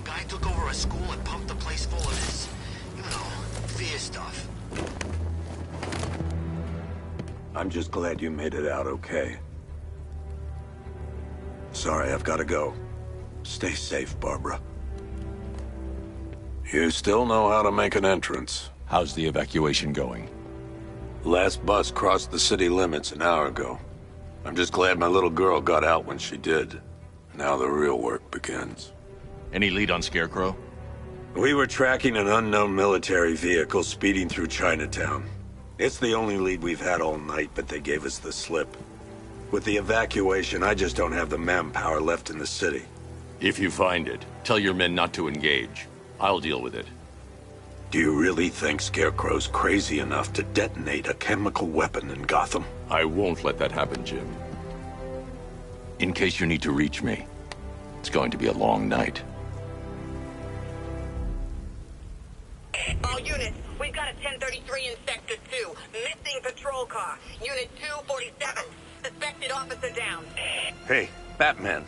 Guy took over a school and pumped the place full of his, you know, fear stuff. I'm just glad you made it out okay. Sorry, I've got to go. Stay safe, Barbara. You still know how to make an entrance. How's the evacuation going? Last bus crossed the city limits an hour ago. I'm just glad my little girl got out when she did. Now the real work begins. Any lead on Scarecrow? We were tracking an unknown military vehicle speeding through Chinatown. It's the only lead we've had all night, but they gave us the slip. With the evacuation, I just don't have the manpower left in the city. If you find it, tell your men not to engage. I'll deal with it. Do you really think Scarecrow's crazy enough to detonate a chemical weapon in Gotham? I won't let that happen, Jim. In case you need to reach me, it's going to be a long night. All units, we've got a 1033 in Sector 2. Missing patrol car. Unit 247. Suspected officer down. Hey, Batman.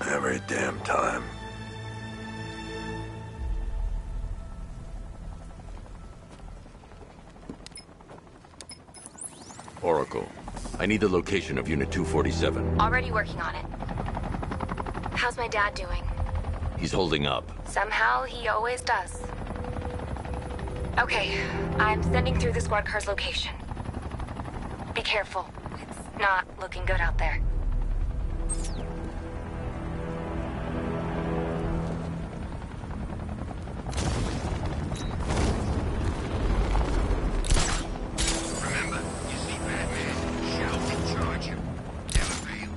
Every damn time. Oracle, I need the location of Unit 247. Already working on it. How's my dad doing? He's holding up. Somehow, he always does. Okay, I'm sending through the squad car's location. Be careful. It's not looking good out there. Remember, you see Batman, shout and charge him. Never fail.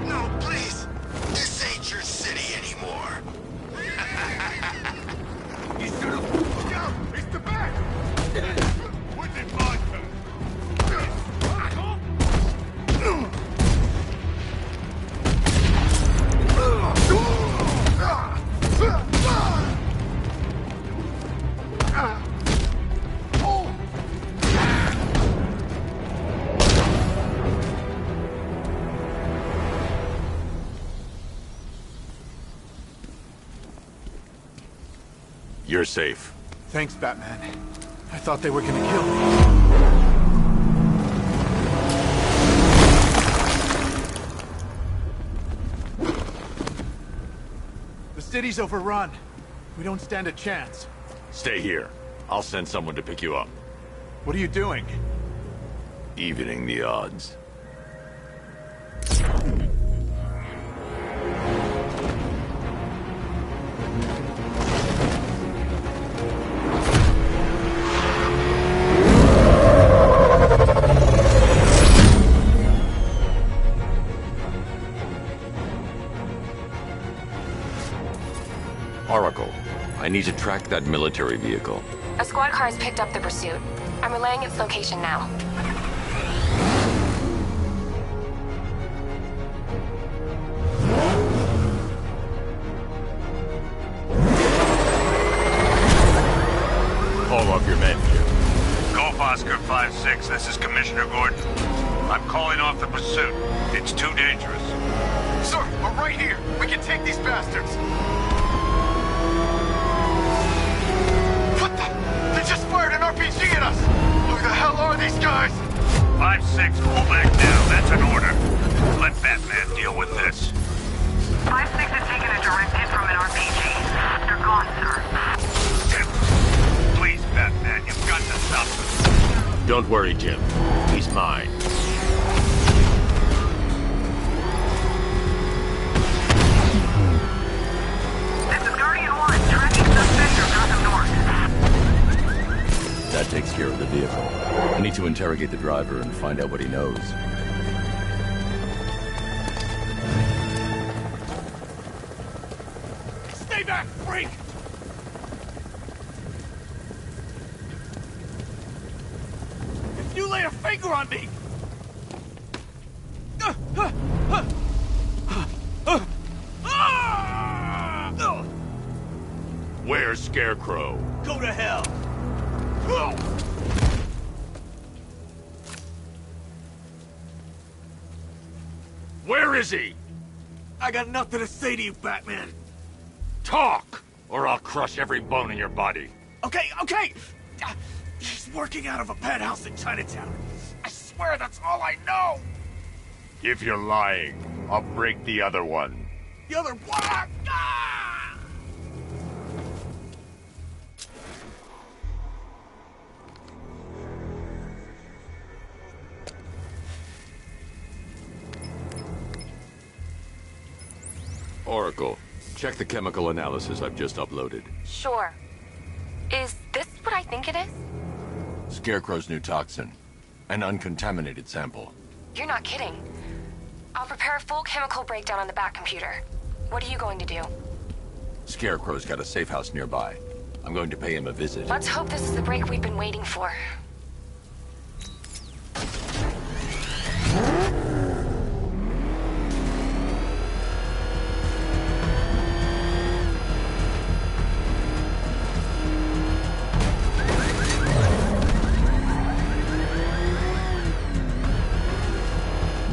No, please. This ain't your city anymore. You should have. Yo, it's the back. What's it, monster? You're safe. Thanks, Batman. I thought they were gonna kill me. The city's overrun. We don't stand a chance. Stay here. I'll send someone to pick you up. What are you doing? Evening the odds. Oracle, I need to track that military vehicle. A squad car has picked up the pursuit. I'm relaying its location now. Call off your men, Jim. Golf Oscar 5-6, this is Commissioner Gordon. I'm calling off the pursuit. It's too dangerous. Sir, we're right here. We can take these bastards. What the? They just fired an RPG at us. Who the hell are these guys? 5-6, pull back now. That's an order. Let Batman deal with this. 5-6 has taken a direct hit from an RPG. They're gone, sir. Please, Batman, you've got to stop them. Don't worry, Jim. He's mine. This is Guardian 1, tracking suspect near Gotham North. That takes care of the vehicle. I need to interrogate the driver and find out what he knows. Stay back, freak! If you lay a finger on me! Where's Scarecrow? Go to hell! Where is he? I got nothing to say to you, Batman. Talk, or I'll crush every bone in your body. Okay. He's working out of a penthouse in Chinatown. I swear that's all I know. If you're lying, I'll break the other one. The other one. Ah! Oracle, check the chemical analysis I've just uploaded. Sure. Is this what I think it is? Scarecrow's new toxin. An uncontaminated sample. You're not kidding. I'll prepare a full chemical breakdown on the back computer. What are you going to do? Scarecrow's got a safe house nearby. I'm going to pay him a visit. Let's hope this is the break we've been waiting for.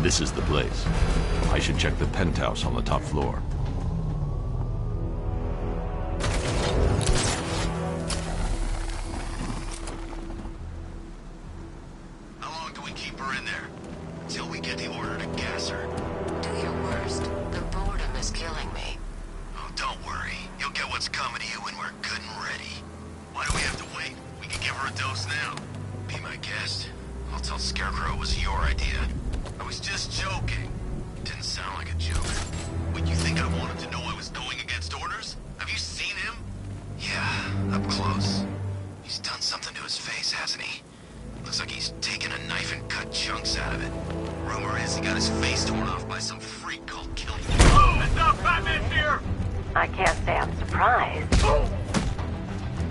This is the place. I should check the penthouse on the top floor. How long do we keep her in there? Until we get the order to gas her. Do your worst. The boredom is killing me. Oh, don't worry. You'll get what's coming to you when we're good and ready. Why do we have to wait? We can give her a dose now. Be my guest. I'll tell Scarecrow it was your idea. I was just joking. Didn't sound like a joke. Would you think I wanted to know I was going against orders? Have you seen him? Yeah, up close. He's done something to his face, hasn't he? Looks like he's taken a knife and cut chunks out of it. Rumor is he got his face torn off by some freak called Killing. It's not Batman's here! I can't say I'm surprised.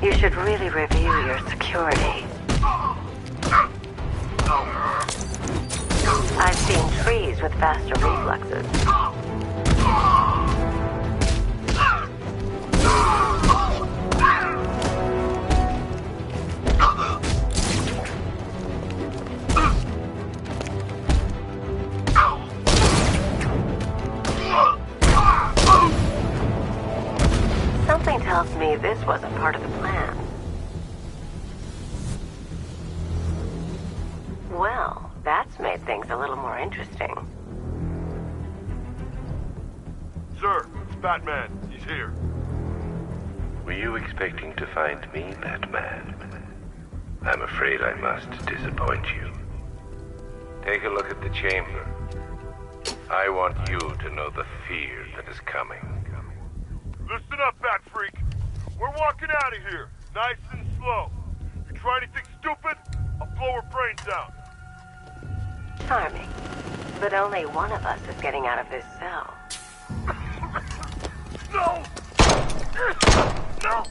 You should really review your security. I've seen trees with faster reflexes. Something tells me this wasn't part of the plan. Well, that's made things a little more interesting. Sir, it's Batman. He's here. Were you expecting to find me, Batman? I'm afraid I must disappoint you. Take a look at the chamber. I want you to know the fear that is coming. Listen up, Bat Freak. We're walking out of here, nice and slow. You try anything stupid, I'll blow her brains out. Charming. But only one of us is getting out of this cell. No! No!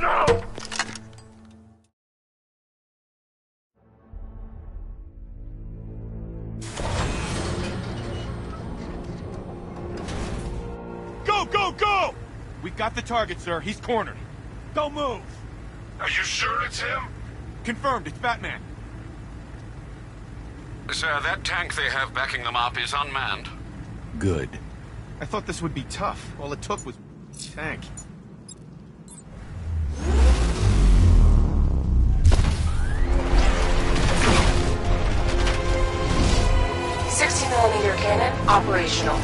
No! Go! We got the target, sir. He's cornered. Don't move. Are you sure it's him? Confirmed, it's Batman. Sir, that tank they have backing them up is unmanned. Good. I thought this would be tough. All it took was tank. $60mm cannon operational.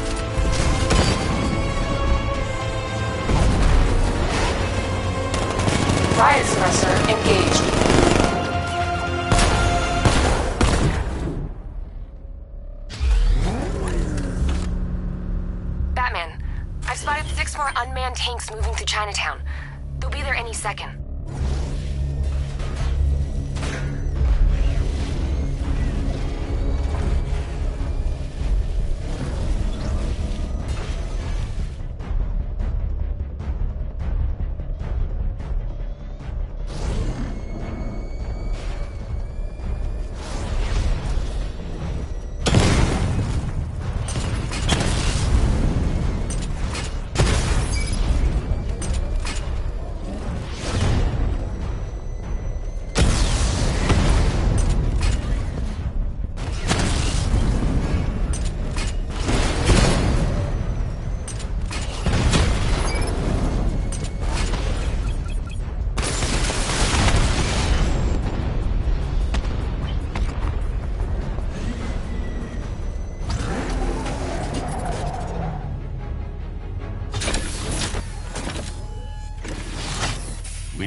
Riot suppressor engaged. Batman, I've spotted 6 more unmanned tanks moving through Chinatown. They'll be there any second.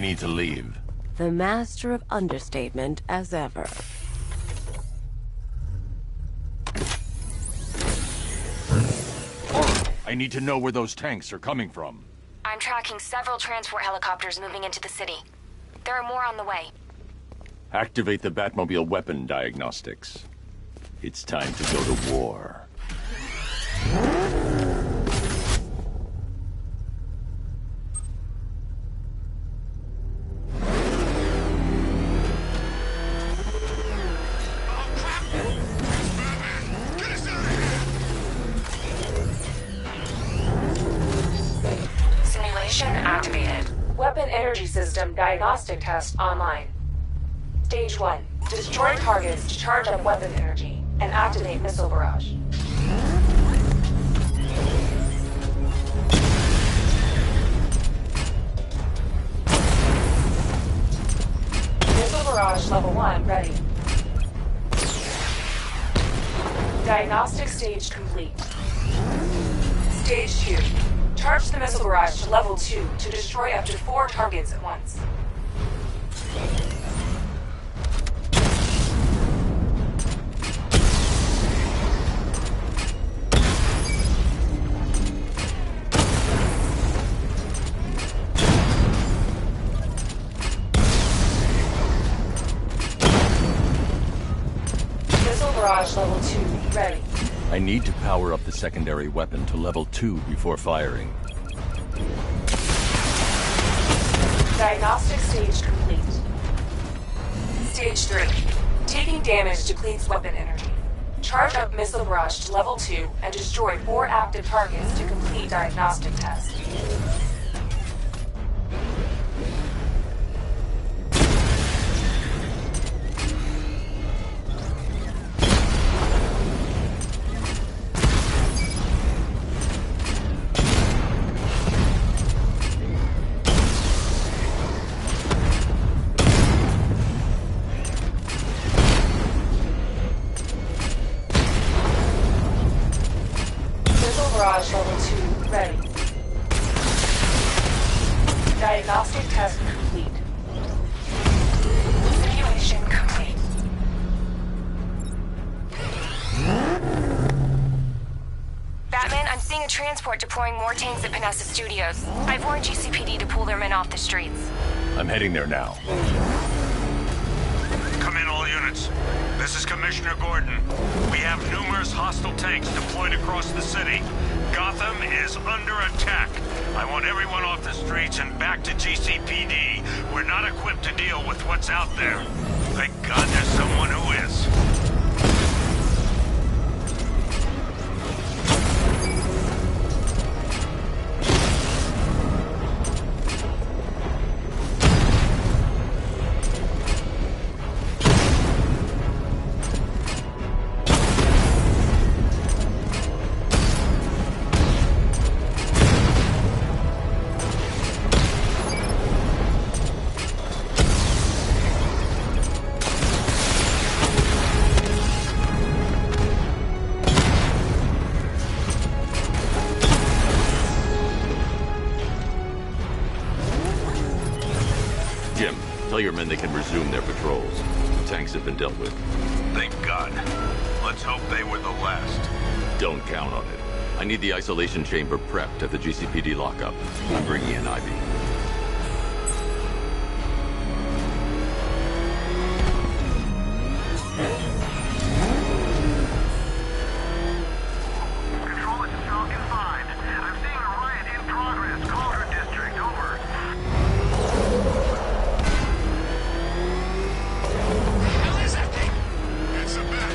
need to leave. The master of understatement as ever. I need to know where those tanks are coming from. I'm tracking several transport helicopters moving into the city. There are more on the way. Activate the Batmobile weapon diagnostics. It's time to go to war. Simulation activated. Weapon energy system diagnostic test online. Stage 1. Destroy targets to charge up weapon energy and activate missile barrage. Missile barrage level 1 ready. Diagnostic stage complete. Stage 2. Charge the missile barrage to level 2 to destroy up to 4 targets at once. Missile barrage level 2 ready. I need to power up the secondary weapon to level 2 before firing. Diagnostic stage complete. Stage 3. Taking damage depletes weapon energy. Charge up missile barrage to level 2 and destroy 4 active targets to complete diagnostic test. Barrage level 2 ready. Diagnostic test complete. Simulation complete. Batman, I'm seeing a transport deploying more tanks at Panessa Studios. I've warned GCPD to pull their men off the streets. I'm heading there now. Come in, all units. This is Commissioner Gordon. We have numerous hostile tanks deployed across the city. Gotham is under attack. I want everyone off the streets and back to GCPD. We're not equipped to deal with what's out there. Thank God there's someone who is. Tell your men they can resume their patrols. The tanks have been dealt with. Thank God. Let's hope they were the last. Don't count on it. I need the isolation chamber prepped at the GCPD lockup. I'm bringing in Ivy. Control, this is Falcon 5. I'm seeing a riot in progress. Calder District, over. Hell is that thing? It's a bat.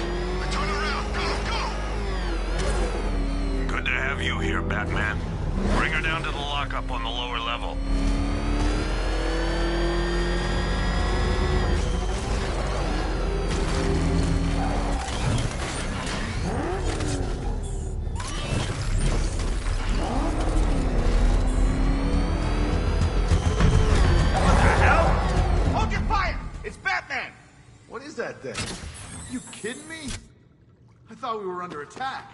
Turn around. Go, go! Good to have you here, Batman. Bring her down to the lockup on the lower level. Hold your fire! It's Batman! What is that thing? You kidding me? I thought we were under attack.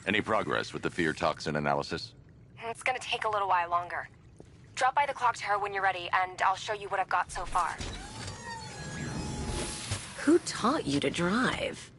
Any progress with the fear toxin analysis? It's gonna take a little while longer. Drop by the clock tower when you're ready, and I'll show you what I've got so far. Who taught you to drive?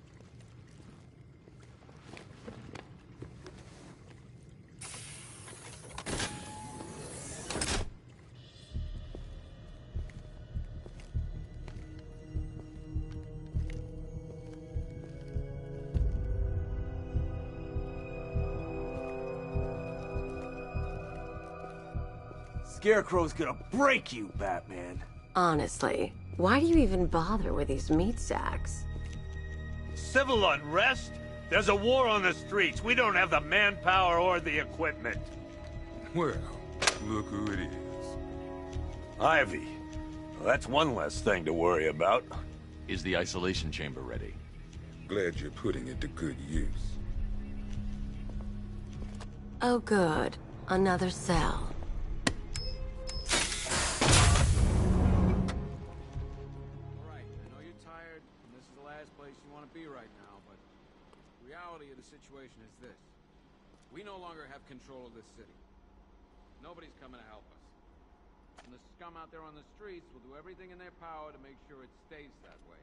Scarecrow's gonna break you, Batman. Honestly, why do you even bother with these meat sacks? Civil unrest? There's a war on the streets. We don't have the manpower or the equipment. Well, look who it is. Ivy. Well, that's one less thing to worry about. Is the isolation chamber ready? Glad you're putting it to good use. Oh good. Another cell. Situation is this. We no longer have control of this city. Nobody's coming to help us. And the scum out there on the streets will do everything in their power to make sure it stays that way.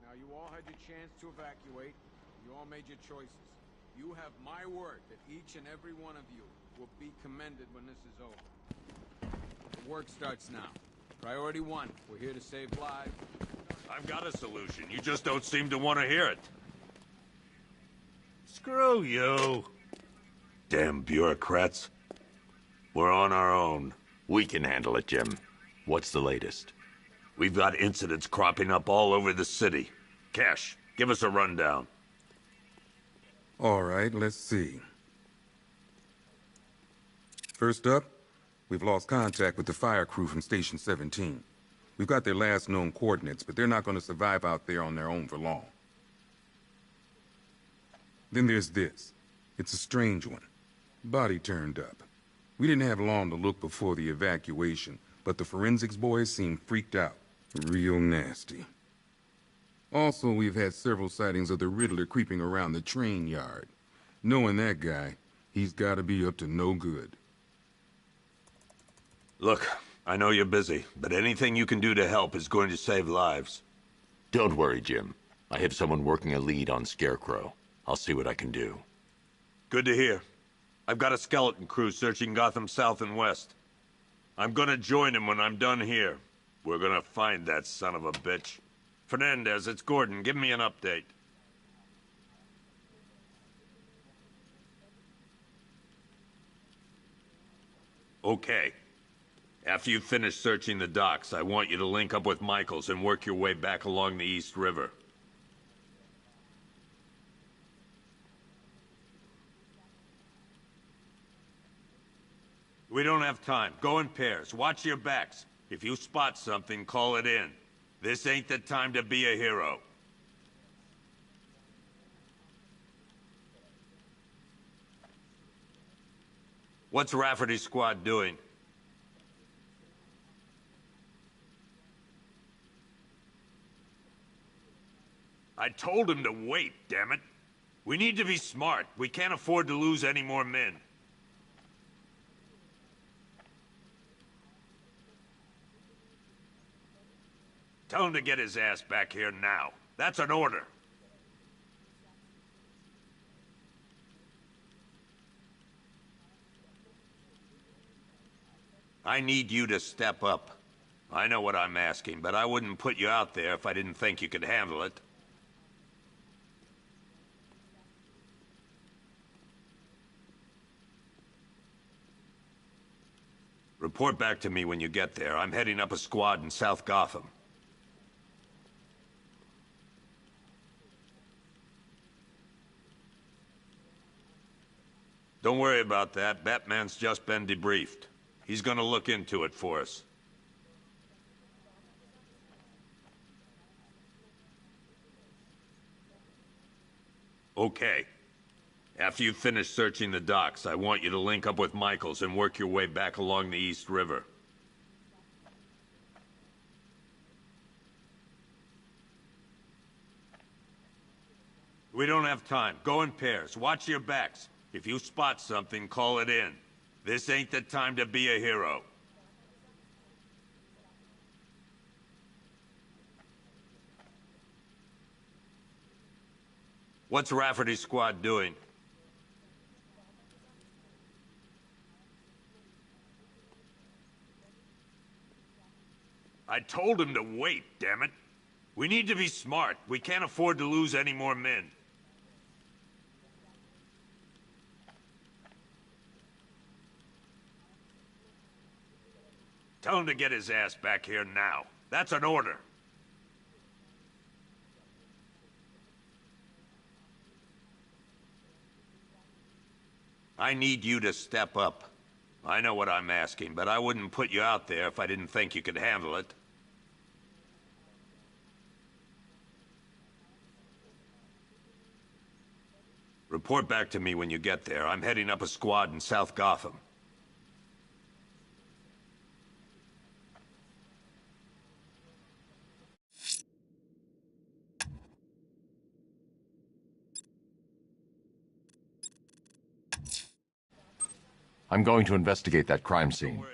Now, you all had your chance to evacuate. You all made your choices. You have my word that each and every one of you will be commended when this is over. The work starts now. Priority 1, we're here to save lives. I've got a solution. You just don't seem to want to hear it. Screw you. Damn bureaucrats. We're on our own. We can handle it, Jim. What's the latest? We've got incidents cropping up all over the city. Cash, give us a rundown. All right, let's see. First up, we've lost contact with the fire crew from Station 17. We've got their last known coordinates, but they're not going to survive out there on their own for long. Then there's this. It's a strange one. Body turned up. We didn't have long to look before the evacuation, but the forensics boys seemed freaked out. Real nasty. Also, we've had several sightings of the Riddler creeping around the train yard. Knowing that guy, he's got to be up to no good. Look, I know you're busy, but anything you can do to help is going to save lives. Don't worry, Jim. I have someone working a lead on Scarecrow. I'll see what I can do. Good to hear. I've got a skeleton crew searching Gotham South and West. I'm gonna join him when I'm done here. We're gonna find that son of a bitch. Fernandez, it's Gordon. Give me an update. Okay. After you finish searching the docks, I want you to link up with Michaels and work your way back along the East River. We don't have time. Go in pairs. Watch your backs. If you spot something, call it in. This ain't the time to be a hero. What's Rafferty's squad doing? I told him to wait, damn it. We need to be smart. We can't afford to lose any more men. Tell him to get his ass back here now. That's an order. I need you to step up. I know what I'm asking, but I wouldn't put you out there if I didn't think you could handle it. Report back to me when you get there. I'm heading up a squad in South Gotham. Don't worry about that. Batman's just been debriefed. He's gonna look into it for us. Okay. After you finish searching the docks, I want you to link up with Michaels and work your way back along the East River. We don't have time. Go in pairs. Watch your backs. If you spot something, call it in. This ain't the time to be a hero. What's Rafferty's squad doing? I told him to wait, damn it. We need to be smart. We can't afford to lose any more men. Tell him to get his ass back here now. That's an order. I need you to step up. I know what I'm asking, but I wouldn't put you out there if I didn't think you could handle it. Report back to me when you get there. I'm heading up a squad in South Gotham. I'm going to investigate that crime scene.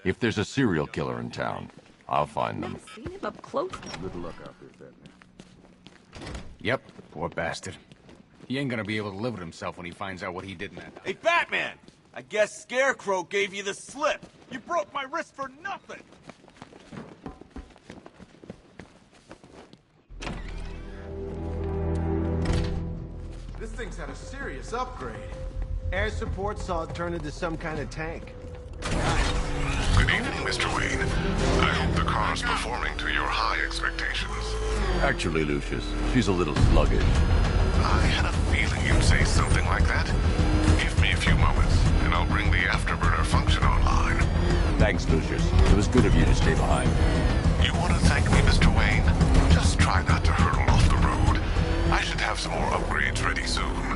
If there's a serial killer in town, I'll find them. Never seen him up close. Good luck out there, Batman. Yep, poor bastard. He ain't gonna be able to live with himself when he finds out what he did in that. Hey, Batman! I guess Scarecrow gave you the slip. You broke my wrist for nothing. This thing's had a serious upgrade. Air support saw it turn into some kind of tank. Good evening, Mr. Wayne. I hope the car's performing to your high expectations. Actually, Lucius, she's a little sluggish. I had a feeling you'd say something like that. Give me a few moments, and I'll bring the afterburner function online. Thanks, Lucius. It was good of you to stay behind. You want to thank me, Mr. Wayne? Just try not to hurtle off the road. I should have some more upgrades ready soon.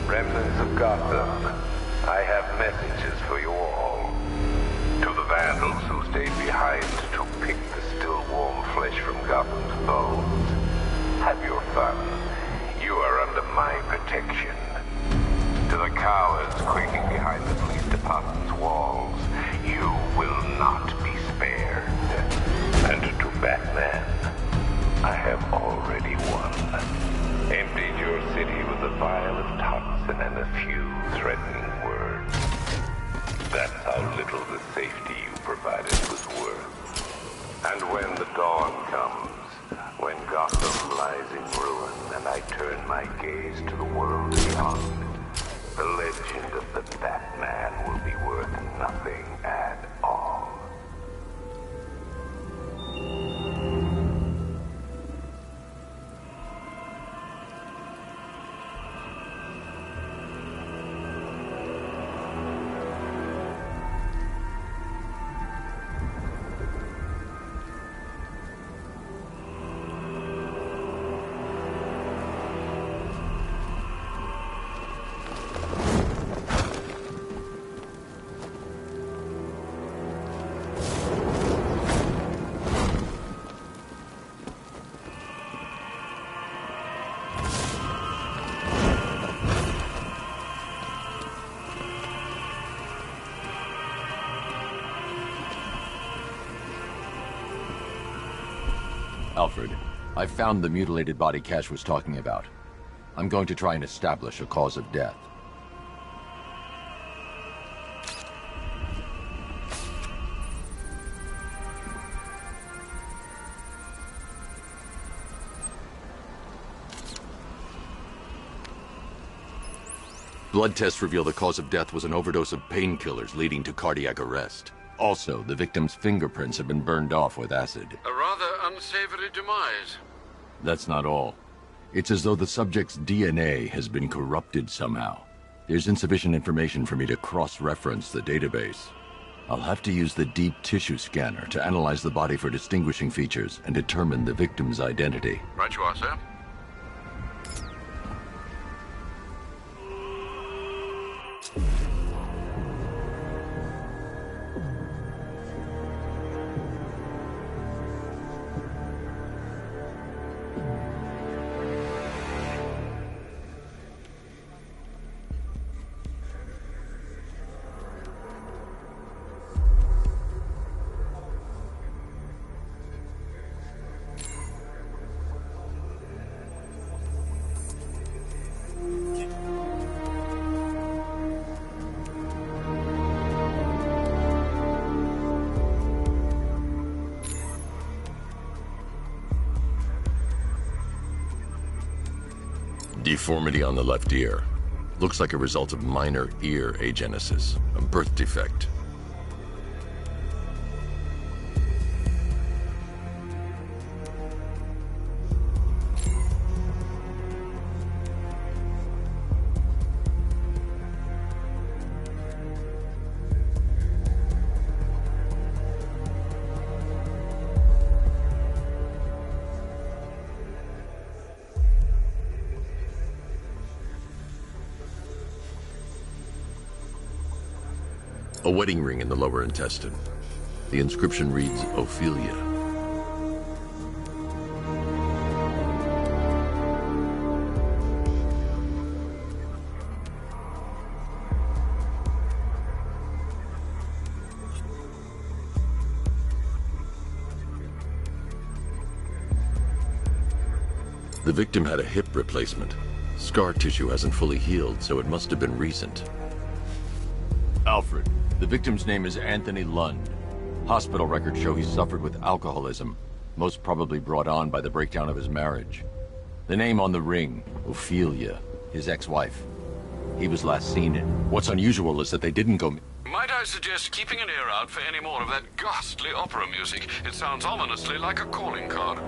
Remnants of Gotham, I have messages for you all. To the vandals who stayed behind to pick the still warm flesh from Gotham's bones, have your fun. You are under my protection. To the cowards quaking behind the police department's walls, you will not be spared. And to Batman, I have already won. Emptied your city with a vial of toxin and a few threatening words. That's how little the safety you provided was worth. And when the dawn comes, when Gotham lies in ruin and I turn my gaze to the world beyond, the legend of the Batman will be worth nothing at all. Alfred, I found the mutilated body Cash was talking about. I'm going to try and establish a cause of death. Blood tests reveal the cause of death was an overdose of painkillers leading to cardiac arrest. Also, the victim's fingerprints have been burned off with acid. A rather unsavory demise. That's not all. It's as though the subject's DNA has been corrupted somehow. There's insufficient information for me to cross-reference the database. I'll have to use the deep tissue scanner to analyze the body for distinguishing features and determine the victim's identity. Right you are, sir. Deformity on the left ear. Looks like a result of minor ear agenesis, a birth defect. A wedding ring in the lower intestine. The inscription reads, Ophelia. The victim had a hip replacement. Scar tissue hasn't fully healed, so it must have been recent. Alfred. The victim's name is Anthony Lund. Hospital records show he suffered with alcoholism, most probably brought on by the breakdown of his marriage. The name on the ring, Ophelia, his ex-wife. He was last seen in. What's unusual is that they didn't go... Might I suggest keeping an ear out for any more of that ghastly opera music? It sounds ominously like a calling card.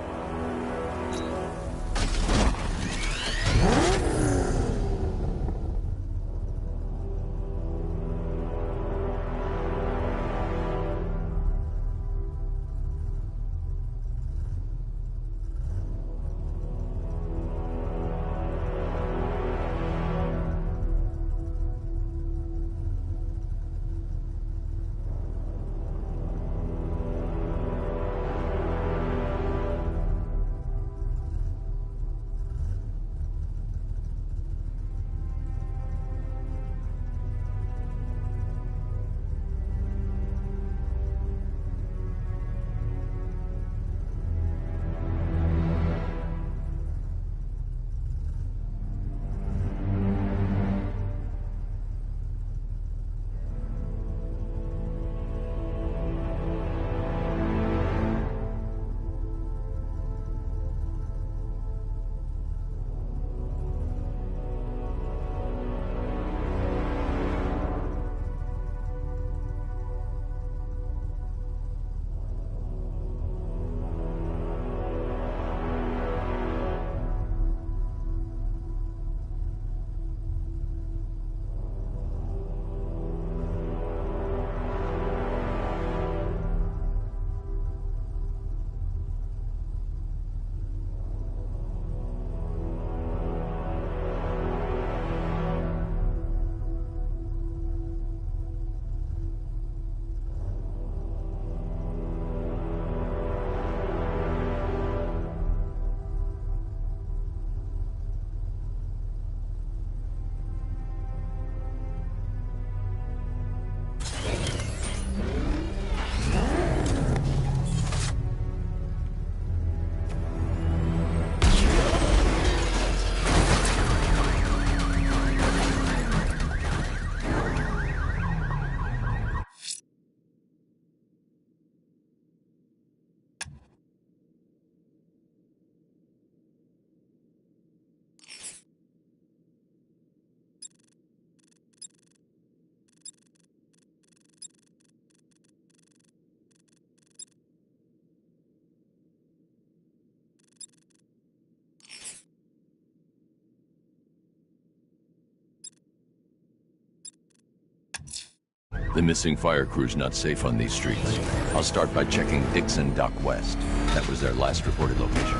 The missing fire crew's not safe on these streets. I'll start by checking Dixon Dock West. That was their last reported location.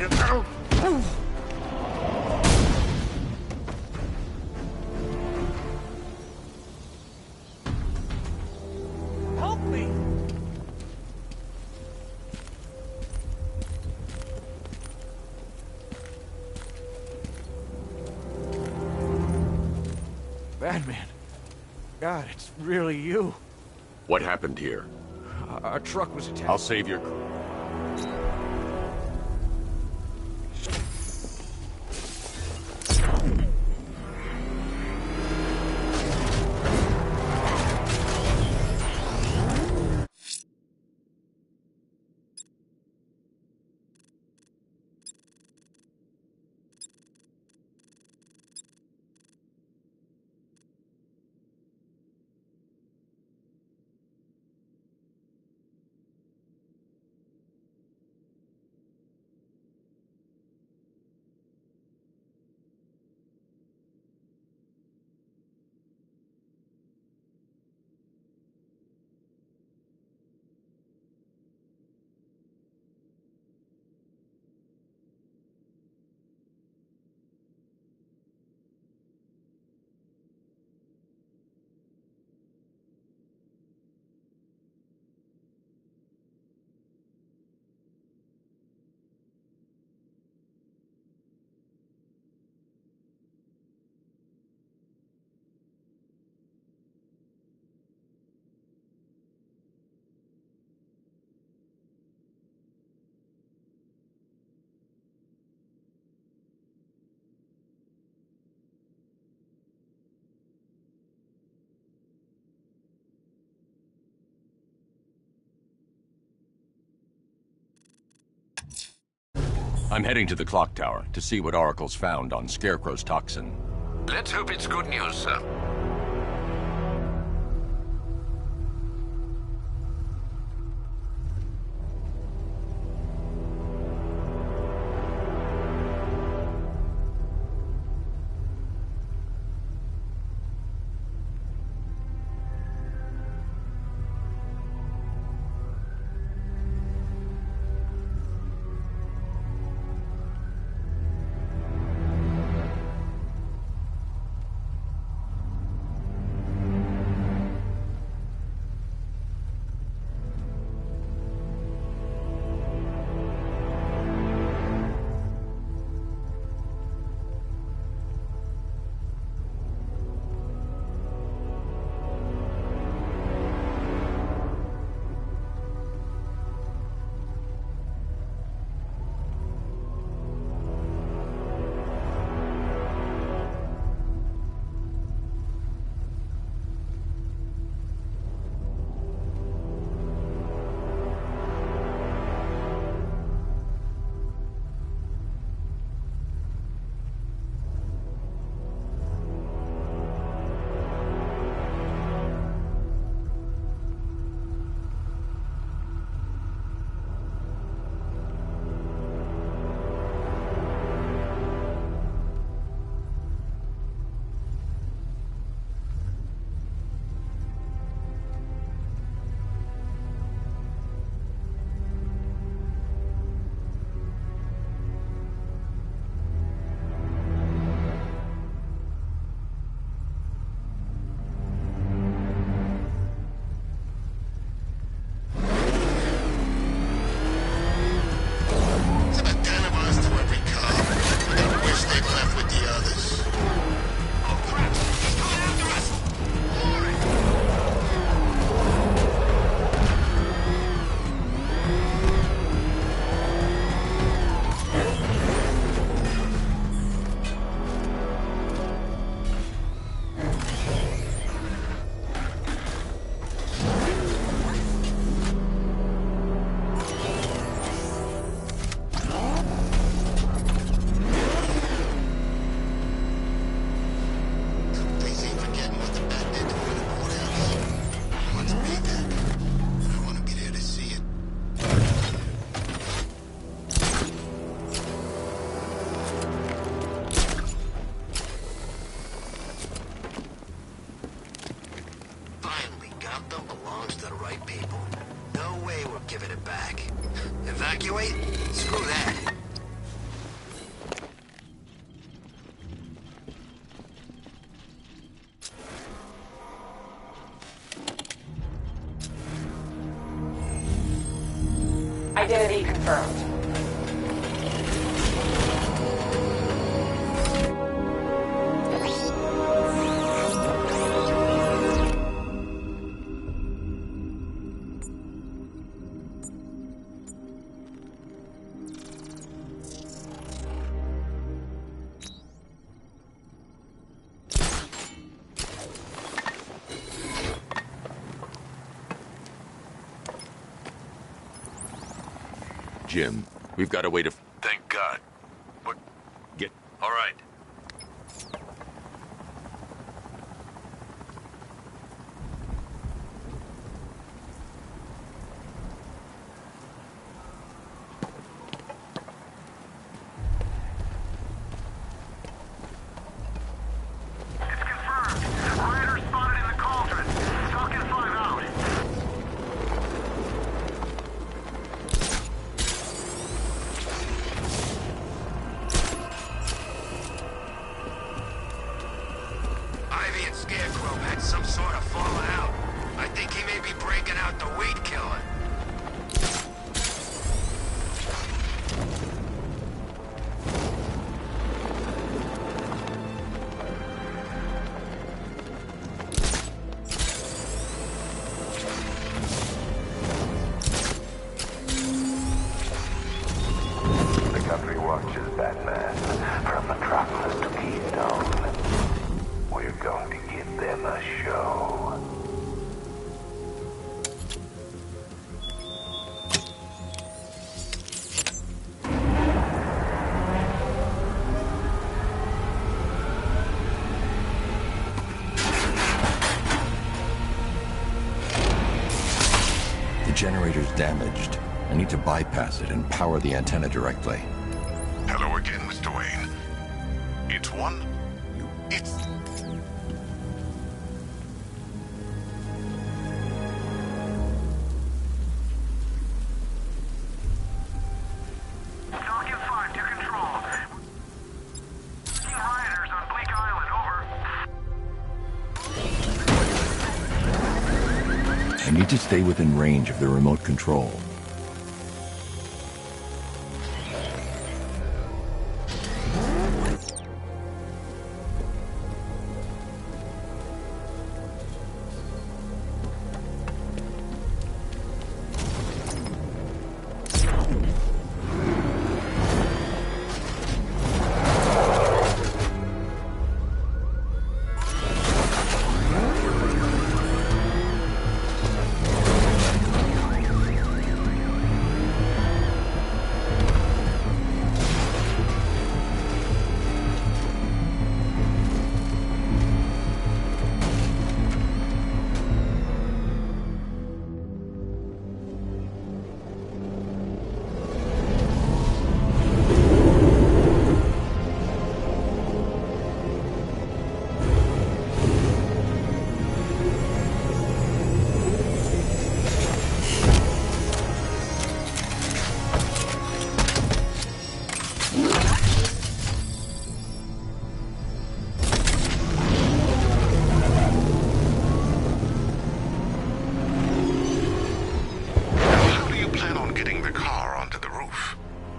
to go. Help me! Batman. God, it's really you. What happened here? Our truck was attacked. I'll save your crew. I'm heading to the clock tower to see what Oracle's found on Scarecrow's toxin. Let's hope it's good news, sir. Evacuate? Screw that. Identity confirmed. Jim, we've got a way to... Thank God. What? Get... All right. Scarecrow had some sort of falling out. I think he may be breaking out the weed killer. The country watches, Batman, from Metropolis to Keystone. We're going to give them a show. The generator's damaged. I need to bypass it and power the antenna directly. Hello again, Mr. Wayne. It's one... It's... Falcon 5 to control. Rioters on Bleak Island, over. I need to stay within range of the remote control.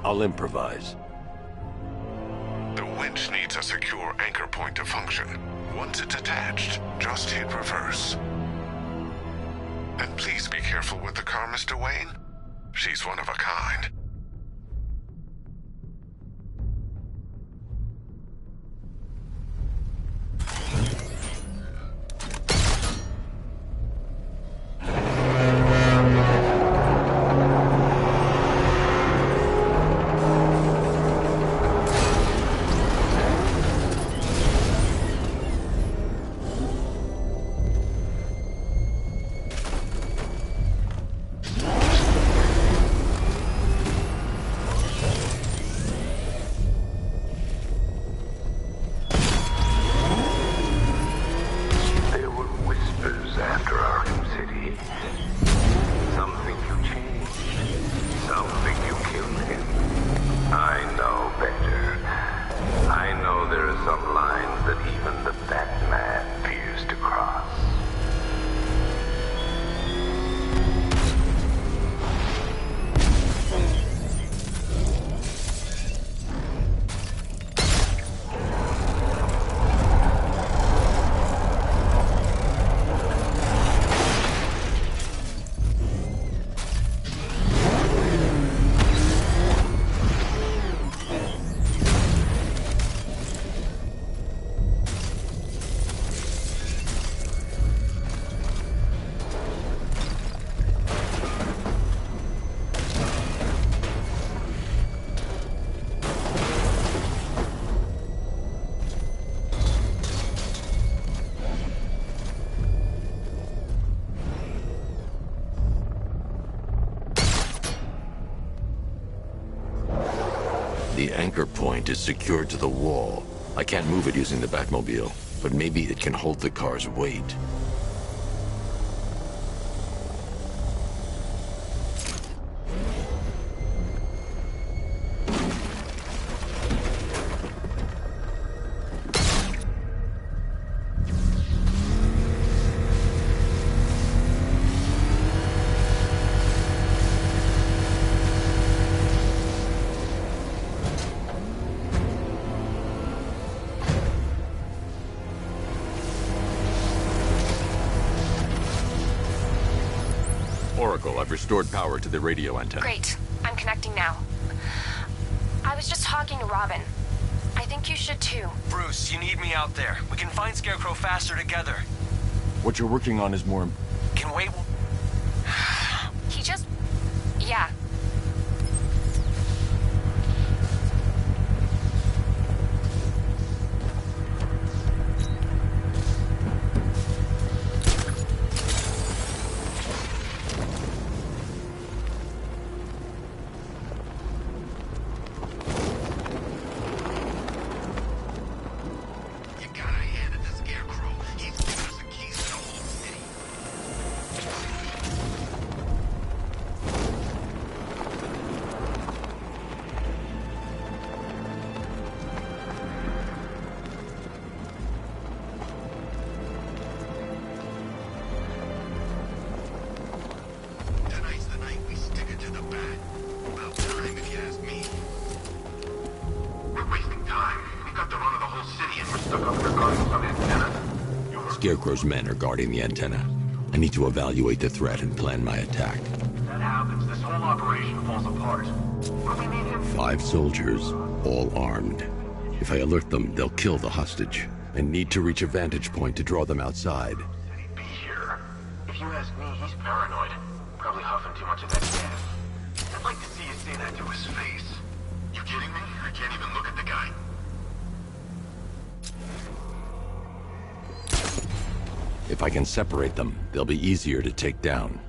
I'll improvise. The winch needs a secure anchor point to function. Once it's attached, just hit reverse. And please be careful with the car, Mr. Wayne. She's one of a kind. The anchor point is secured to the wall. I can't move it using the Batmobile, but maybe it can hold the car's weight. Oracle, I've restored power to the radio antenna. Great. I'm connecting now. I was just talking to Robin. I think you should too. Bruce, you need me out there. We can find Scarecrow faster together. What you're working on is more... Can wait... He just... Yeah. Scarecrow's men are guarding the antenna. I need to evaluate the threat and plan my attack. That happens, this whole operation falls apart. But we need him. 5 soldiers, all armed. If I alert them, they'll kill the hostage. I need to reach a vantage point to draw them outside. He'd be here. If you ask me, he's paranoid. Probably huffing too much of that gas. I'd like to see you say that to his face. You kidding me? I can't even look at the guy. If I can separate them, they'll be easier to take down.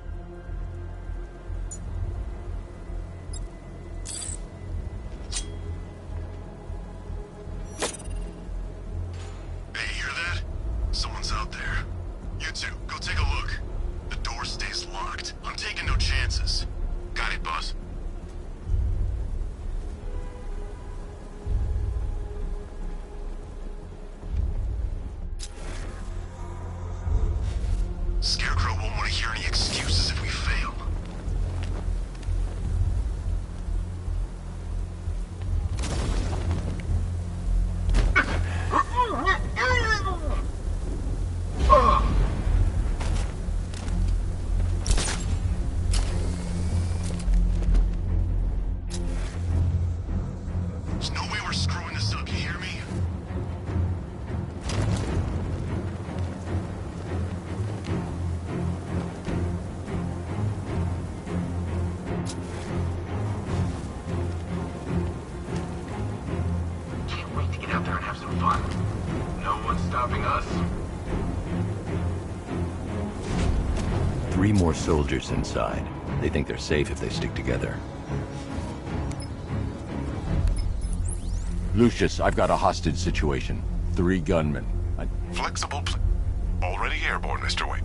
Hey, you hear that? Someone's out there. You two, go take a look. The door stays locked. I'm taking no chances. Got it, boss. Scarecrow won't want to hear any excuses if we fail. There's no way we're screwing this up, you hear me? Can't wait to get out there and have some fun. No one's stopping us. 3 more soldiers inside. They think they're safe if they stick together. Lucius, I've got a hostage situation. 3 gunmen. Flexible already airborne, Mr. Wayne.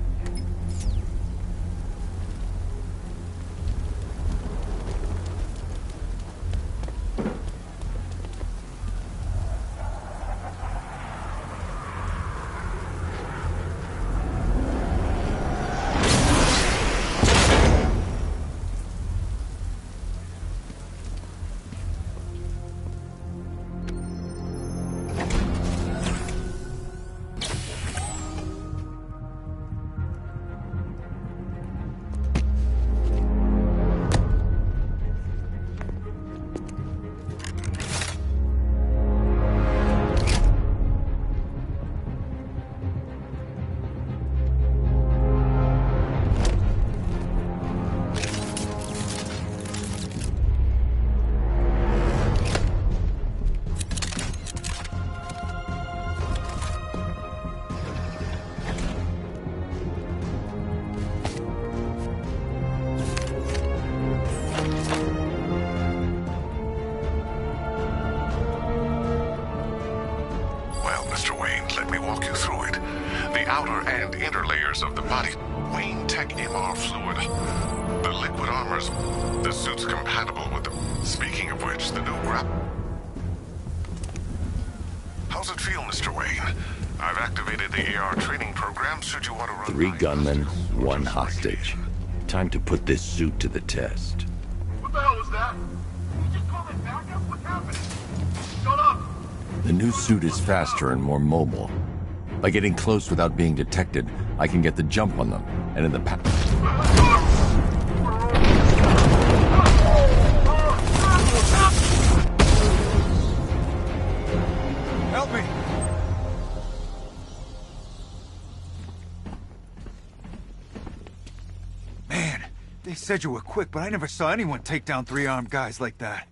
triggers of the body. Wayne Tech MR fluid. The liquid armor's... The suit's compatible with the... Speaking of which, the new How's it feel, Mr. Wayne? I've activated the AR training program should you want to run... 3 gunmen, 1 hostage. Time to put this suit to the test. What the hell was that? You just called it backup? What's happening? Shut up! The new suit is faster and more mobile. By getting close without being detected, I can get the jump on them, and in the Help me! Man, they said you were quick, but I never saw anyone take down 3 armed guys like that.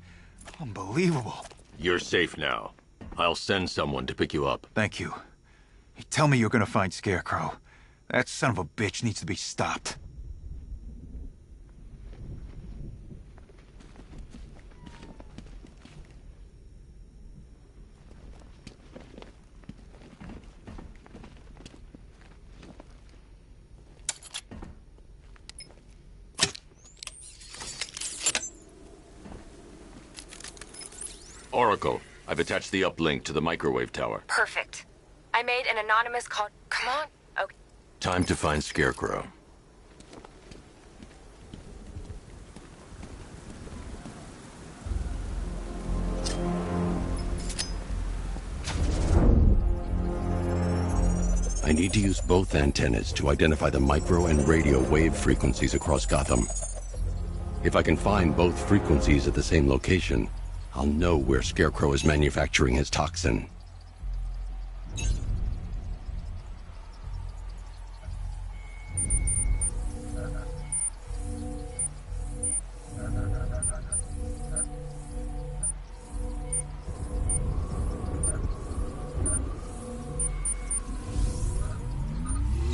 Unbelievable. You're safe now. I'll send someone to pick you up. Thank you. Hey, tell me you're gonna find Scarecrow. That son of a bitch needs to be stopped. Oracle, I've attached the uplink to the microwave tower. Perfect. I made an anonymous call. Come on. Okay. Time to find Scarecrow. I need to use both antennas to identify the micro and radio wave frequencies across Gotham. If I can find both frequencies at the same location, I'll know where Scarecrow is manufacturing his toxin.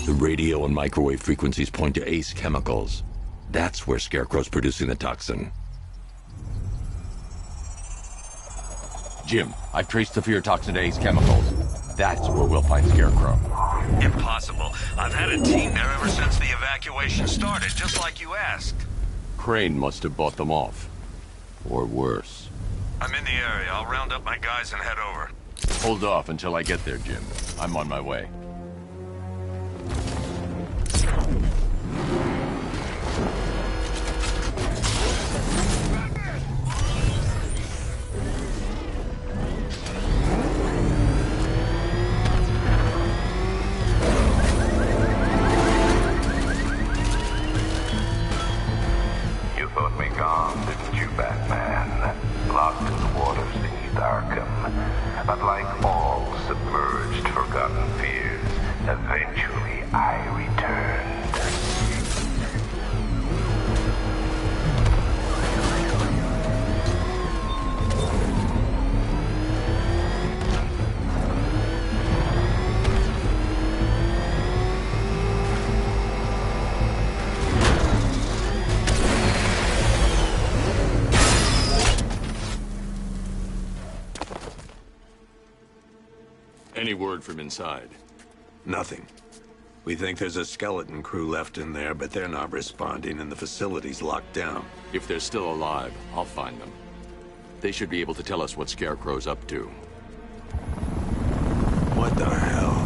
The radio and microwave frequencies point to Ace Chemicals. That's where Scarecrow's producing the toxin. Jim, I've traced the fear toxin to Ace Chemicals. That's where we'll find Scarecrow. Impossible. I've had a team there ever since the evacuation started, just like you asked. Crane must have bought them off. Or worse. I'm in the area. I'll round up my guys and head over. Hold off until I get there, Jim. I'm on my way. You thought me gone, didn't you, Batman? Locked in the waters beneath Arkham. But like all submerged, forgotten fears, eventually I returned. Any word from inside? Nothing. We think there's a skeleton crew left in there, but they're not responding and the facility's locked down. If they're still alive, I'll find them. They should be able to tell us what Scarecrow's up to. What the hell?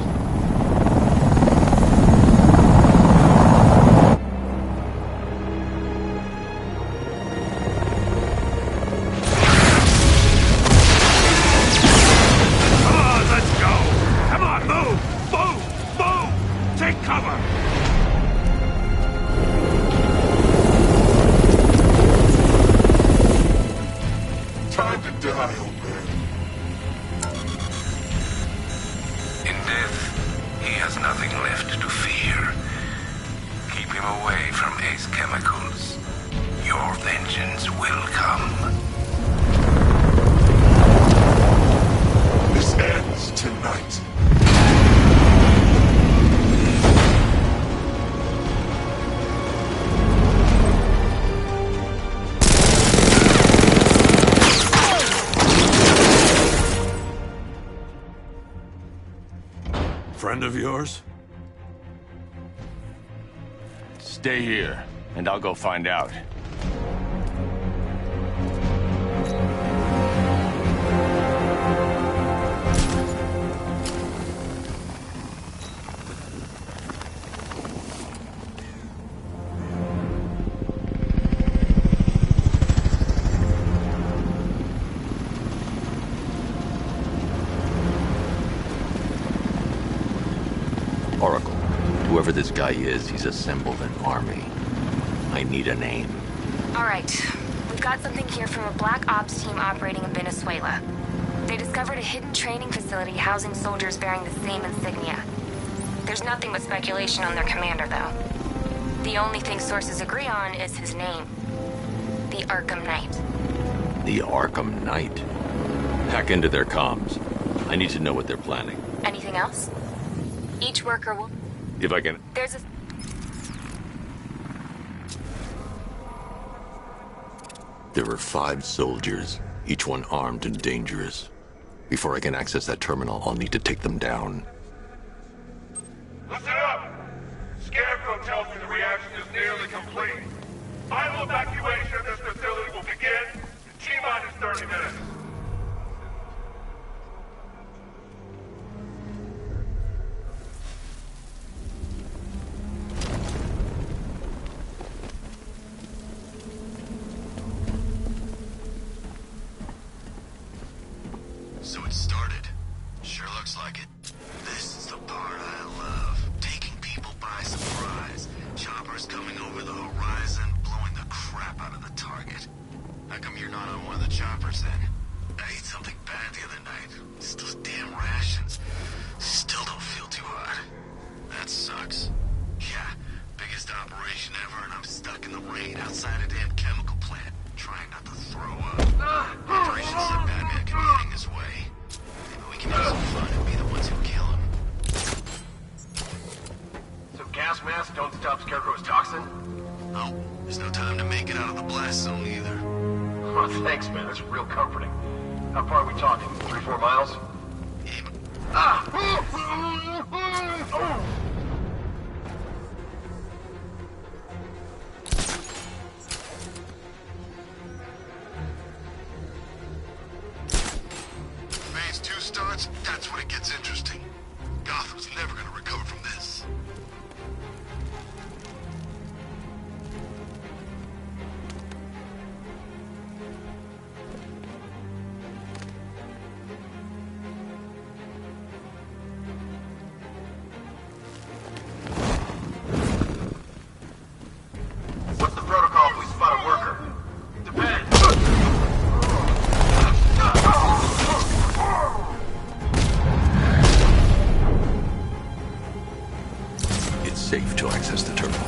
Friend of yours? Stay here, and I'll go find out. Oracle, whoever this guy is, he's assembled an army. I need a name. All right. We've got something here from a black ops team operating in Venezuela. They discovered a hidden training facility housing soldiers bearing the same insignia. There's nothing but speculation on their commander, though. The only thing sources agree on is his name. The Arkham Knight. The Arkham Knight? Hack into their comms. I need to know what they're planning. Anything else? Each worker will... If I can... There's a... There were 5 soldiers, each one armed and dangerous. Before I can access that terminal, I'll need to take them down. Listen up! Scarecrow tells me the reaction is nearly complete. Final evacuation of this facility will begin in T-minus 30 minutes. So it started. Sure looks like it. This is the part I love. Taking people by surprise. Choppers coming over the horizon, blowing the crap out of the target. How come you're not on one of the choppers then? I ate something bad the other night. It's those damn rations. Still don't feel too hot. That sucks. Yeah, biggest operation ever and I'm stuck in the rain outside a damn chemical plant. Trying not to throw up. Operation said Batman could be heading his way. Maybe we can have some fun and be the ones who kill him. So gas masks don't stop Scarecrow's toxin? Oh, there's no time to make it out of the blast zone either. Oh, thanks, man. That's real comforting. How far are we talking? 3-4 miles? Phase 2 starts, that's when it gets interesting. Gotham's never gonna recover from this. What's the protocol if we spot a worker? Depends. It's safe to access the terminal.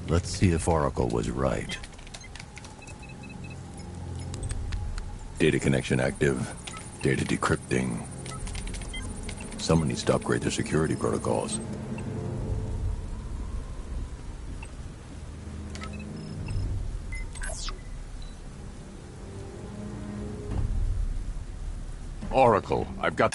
Let's see if Oracle was right. Data connection active. Data decrypting. Someone needs to upgrade their security protocols. Oracle, I've got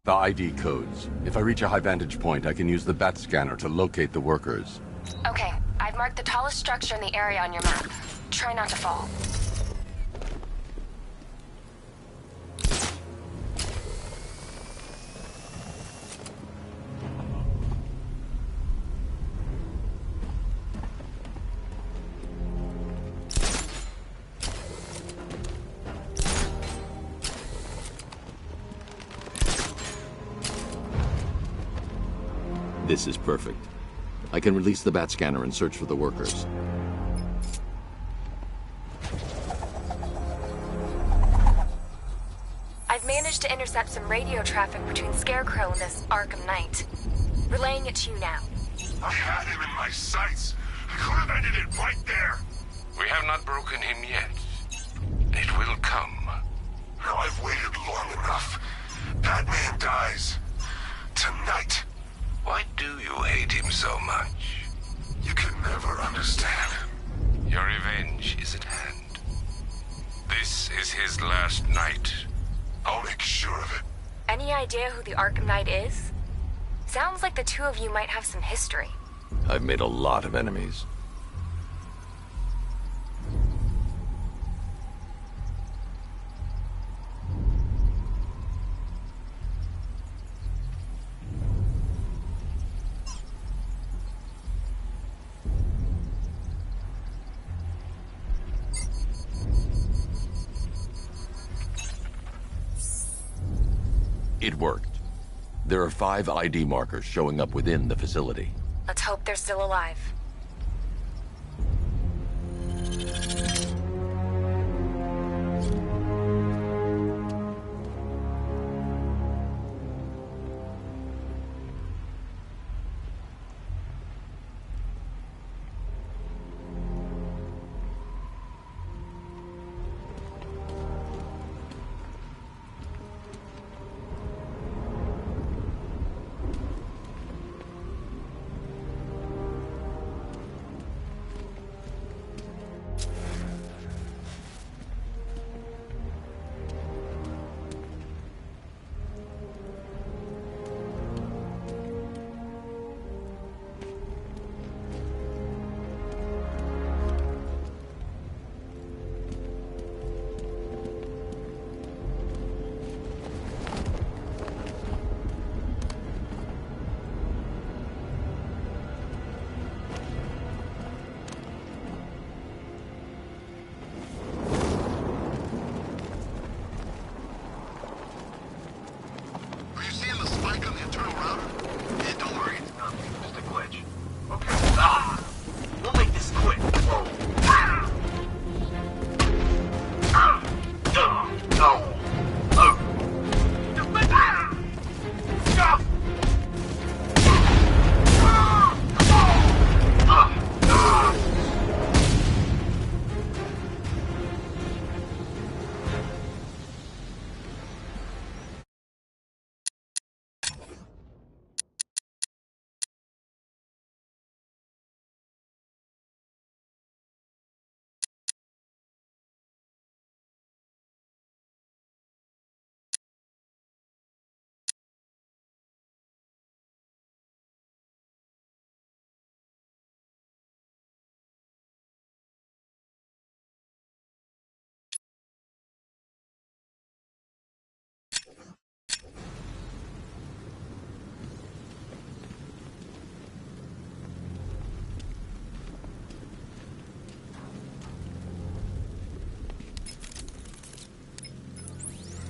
the ID codes. If I reach a high vantage point, I can use the bat scanner to locate the workers. Okay, I've marked the tallest structure in the area on your map. Try not to fall. This is perfect. I can release the bat scanner and search for the workers. I've managed to intercept some radio traffic between Scarecrow and this Arkham Knight. Relaying it to you now. I had him in my sights. I could have ended it right there. We have not broken him yet. It will come. Now I've waited long enough. Batman dies. Tonight. Why do you hate him so much? You can never idea who the Arkham Knight is? Sounds like the two of you might have some history. I've made a lot of enemies. It worked. There are 5 ID markers showing up within the facility. Let's hope they're still alive.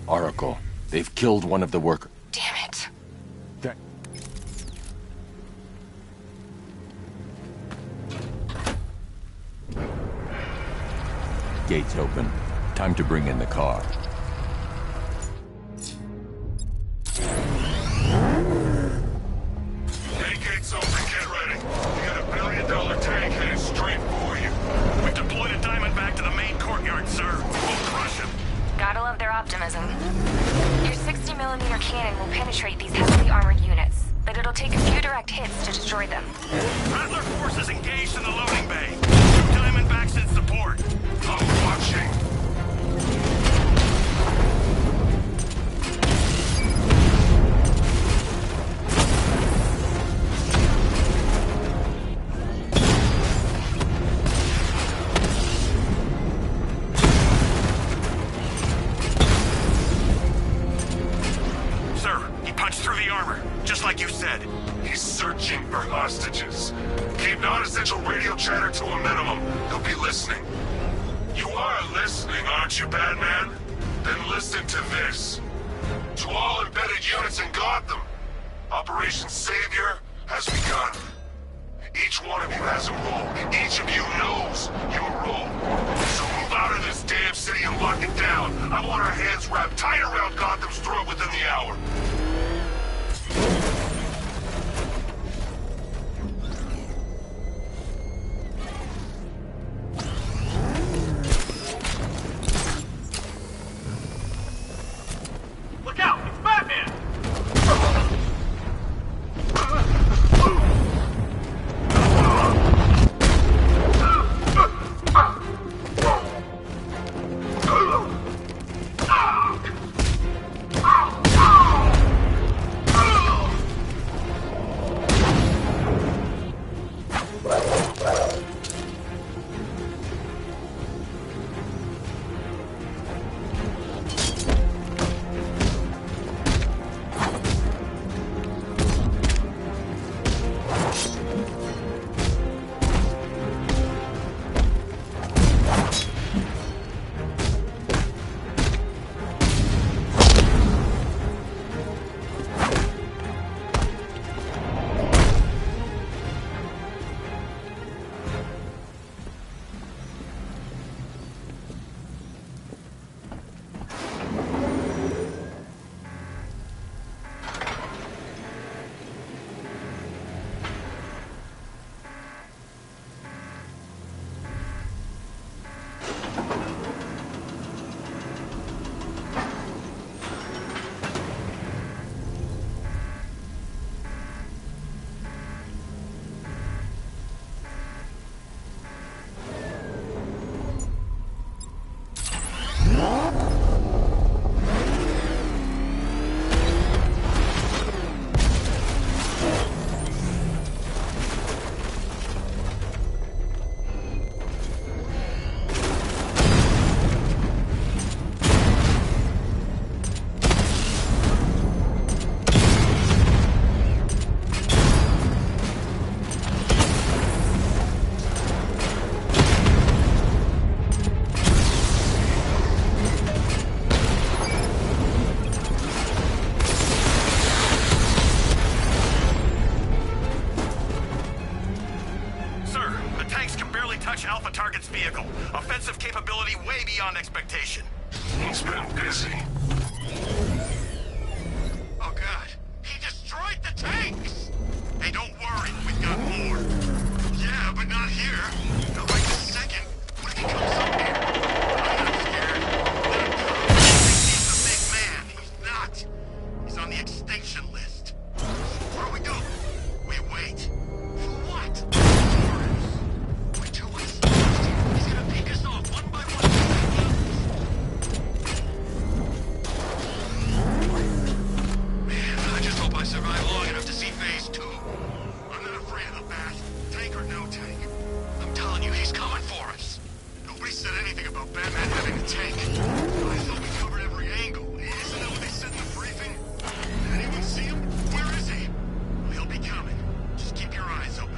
Oracle, they've killed one of the workers. Damn it. Gates open. Time to bring in the car. Main gates open, get ready. We got $1 billion tank headed straight for you. We've deployed a Diamondback to the main courtyard, sir. We'll crush him. Gotta love their optimism. Your 60mm cannon will penetrate these heavily armored units, but it'll take a few direct hits to destroy them. Rattler forces engaged in the loading bay. 2 Diamondbacks in support. I'm watching. Like you said. He's searching for hostages. Keep non-essential radio chatter to a minimum. He'll be listening. You are listening, aren't you, Batman? Then listen to this. To all embedded units in Gotham, Operation Savior has begun. Each one of you has a role. Each of you knows your role. So move out of this damn city and lock it down. I want our hands wrapped tight around Gotham's throat within the hour. barely touch Alpha Target's vehicle. Offensive capability way beyond expectation. He's been busy. Oh god, he destroyed the tanks! Hey, don't worry, we've got more. Yeah, but not here. Not right this second. What if he comes up here? I'm not scared. Let him come. He's the big man. He's not. He's on the extinction list. What do we do? We wait. For what? Orders. We're too exposed. He's gonna pick us off one by one. Man, I just hope I survive long enough to see phase 2. I'm not afraid of the bat. Tank or no tank. I'm telling you, he's coming for us. Nobody said anything about Batman having a tank. I thought we covered every angle. Isn't that what they said in the briefing? Did anyone see him? Where is he? Well, he'll be coming. Just keep your eyes open.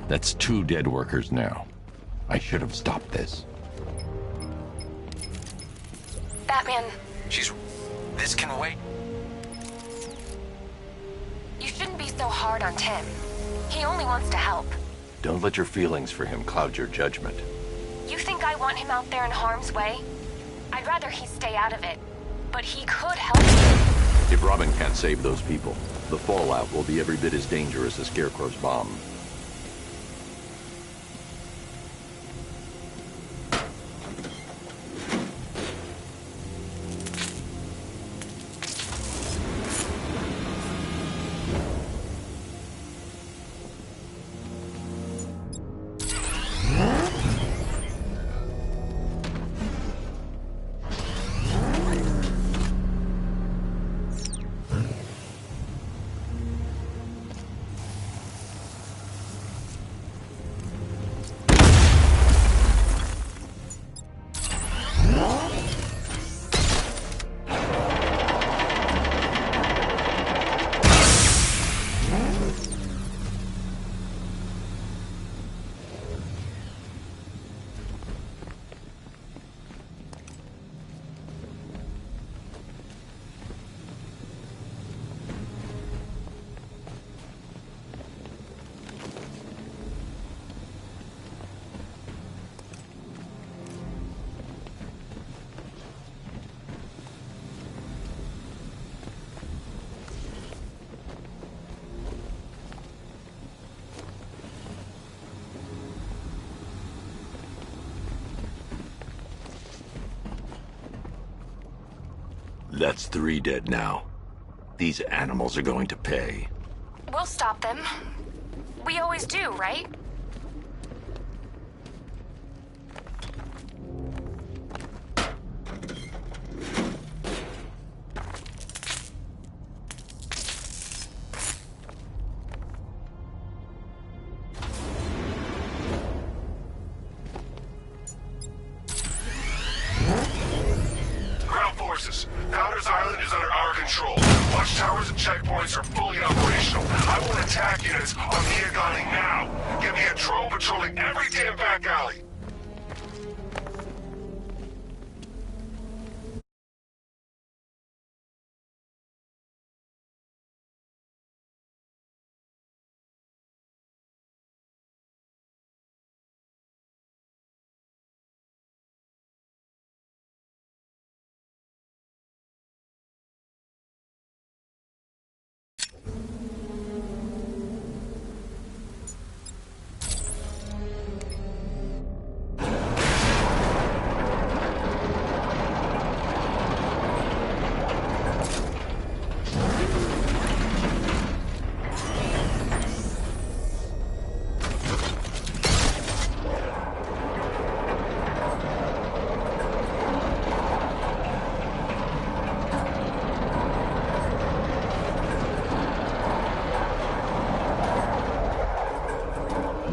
That's 2 dead workers now. I should have stopped this. Batman, This can wait. you shouldn't be so hard on Tim. He only wants to help. Don't let your feelings for him cloud your judgment. You think I want him out there in harm's way? I'd rather he stay out of it. But he could help me. If Robin can't save those people, the fallout will be every bit as dangerous as Scarecrow's bomb. That's 3 dead now. These animals are going to pay. We'll stop them. We always do, right? Powder's Island is under our control. Watchtowers and checkpoints are fully operational. I want attack units on Diagonal now. Get me a drone patrolling every damn back alley.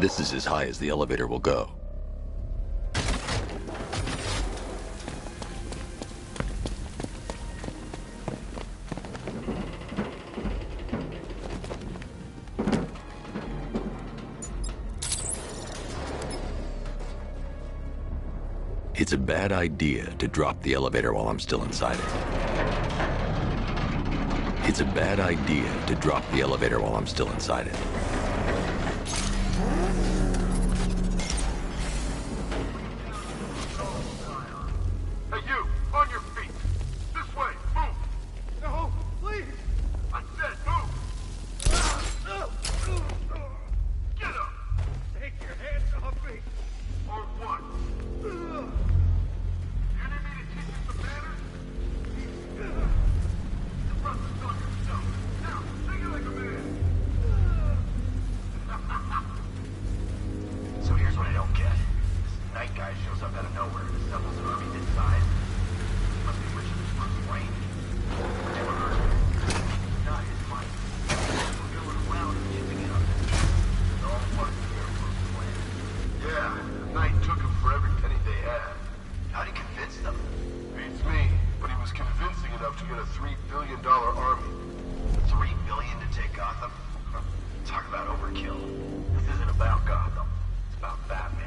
This is as high as the elevator will go. It's a bad idea to drop the elevator while I'm still inside it. It's a bad idea to drop the elevator while I'm still inside it. Hey, you! On your feet! This way! Move! No! Please! I said move! Get up! Take your hands off me! Or what? You need me to teach you some manners? You brought this on yourself. Now, take it like a man! So here's what I don't get. This night guy shows up out of nowhere and assembles an army this size. He must be rich in his first range. Never heard of him. It's not his money. We're going around and chipping in on this. It's all part of the Scarecrow's plan. Yeah, the Knight took him for every penny they had. How'd he convince them? Beats me, but he was convincing enough to get a $3 billion army. $3 billion to take Gotham? Talk about overkill. This isn't about Gotham. It's about Batman.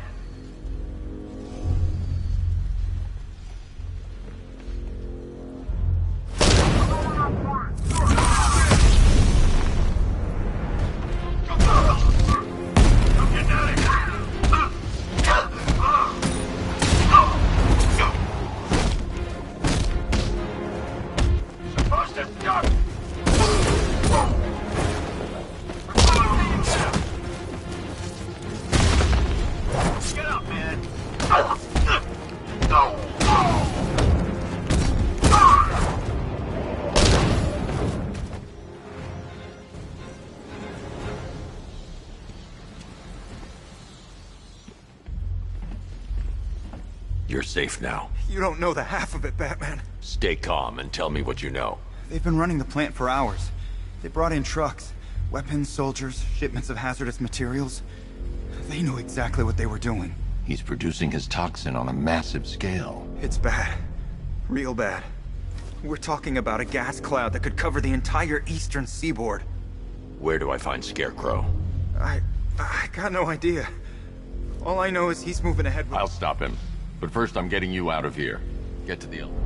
Supposed to stop! Get up, man! No! You're safe now. You don't know the half of it, Batman. Stay calm and tell me what you know. They've been running the plant for hours. They brought in trucks, weapons, soldiers, shipments of hazardous materials. They knew exactly what they were doing. He's producing his toxin on a massive scale. It's bad. Real bad. We're talking about a gas cloud that could cover the entire eastern seaboard. Where do I find Scarecrow? I got no idea. All I know is he's moving ahead with... I'll stop him. But first, I'm getting you out of here. Get to the elevator.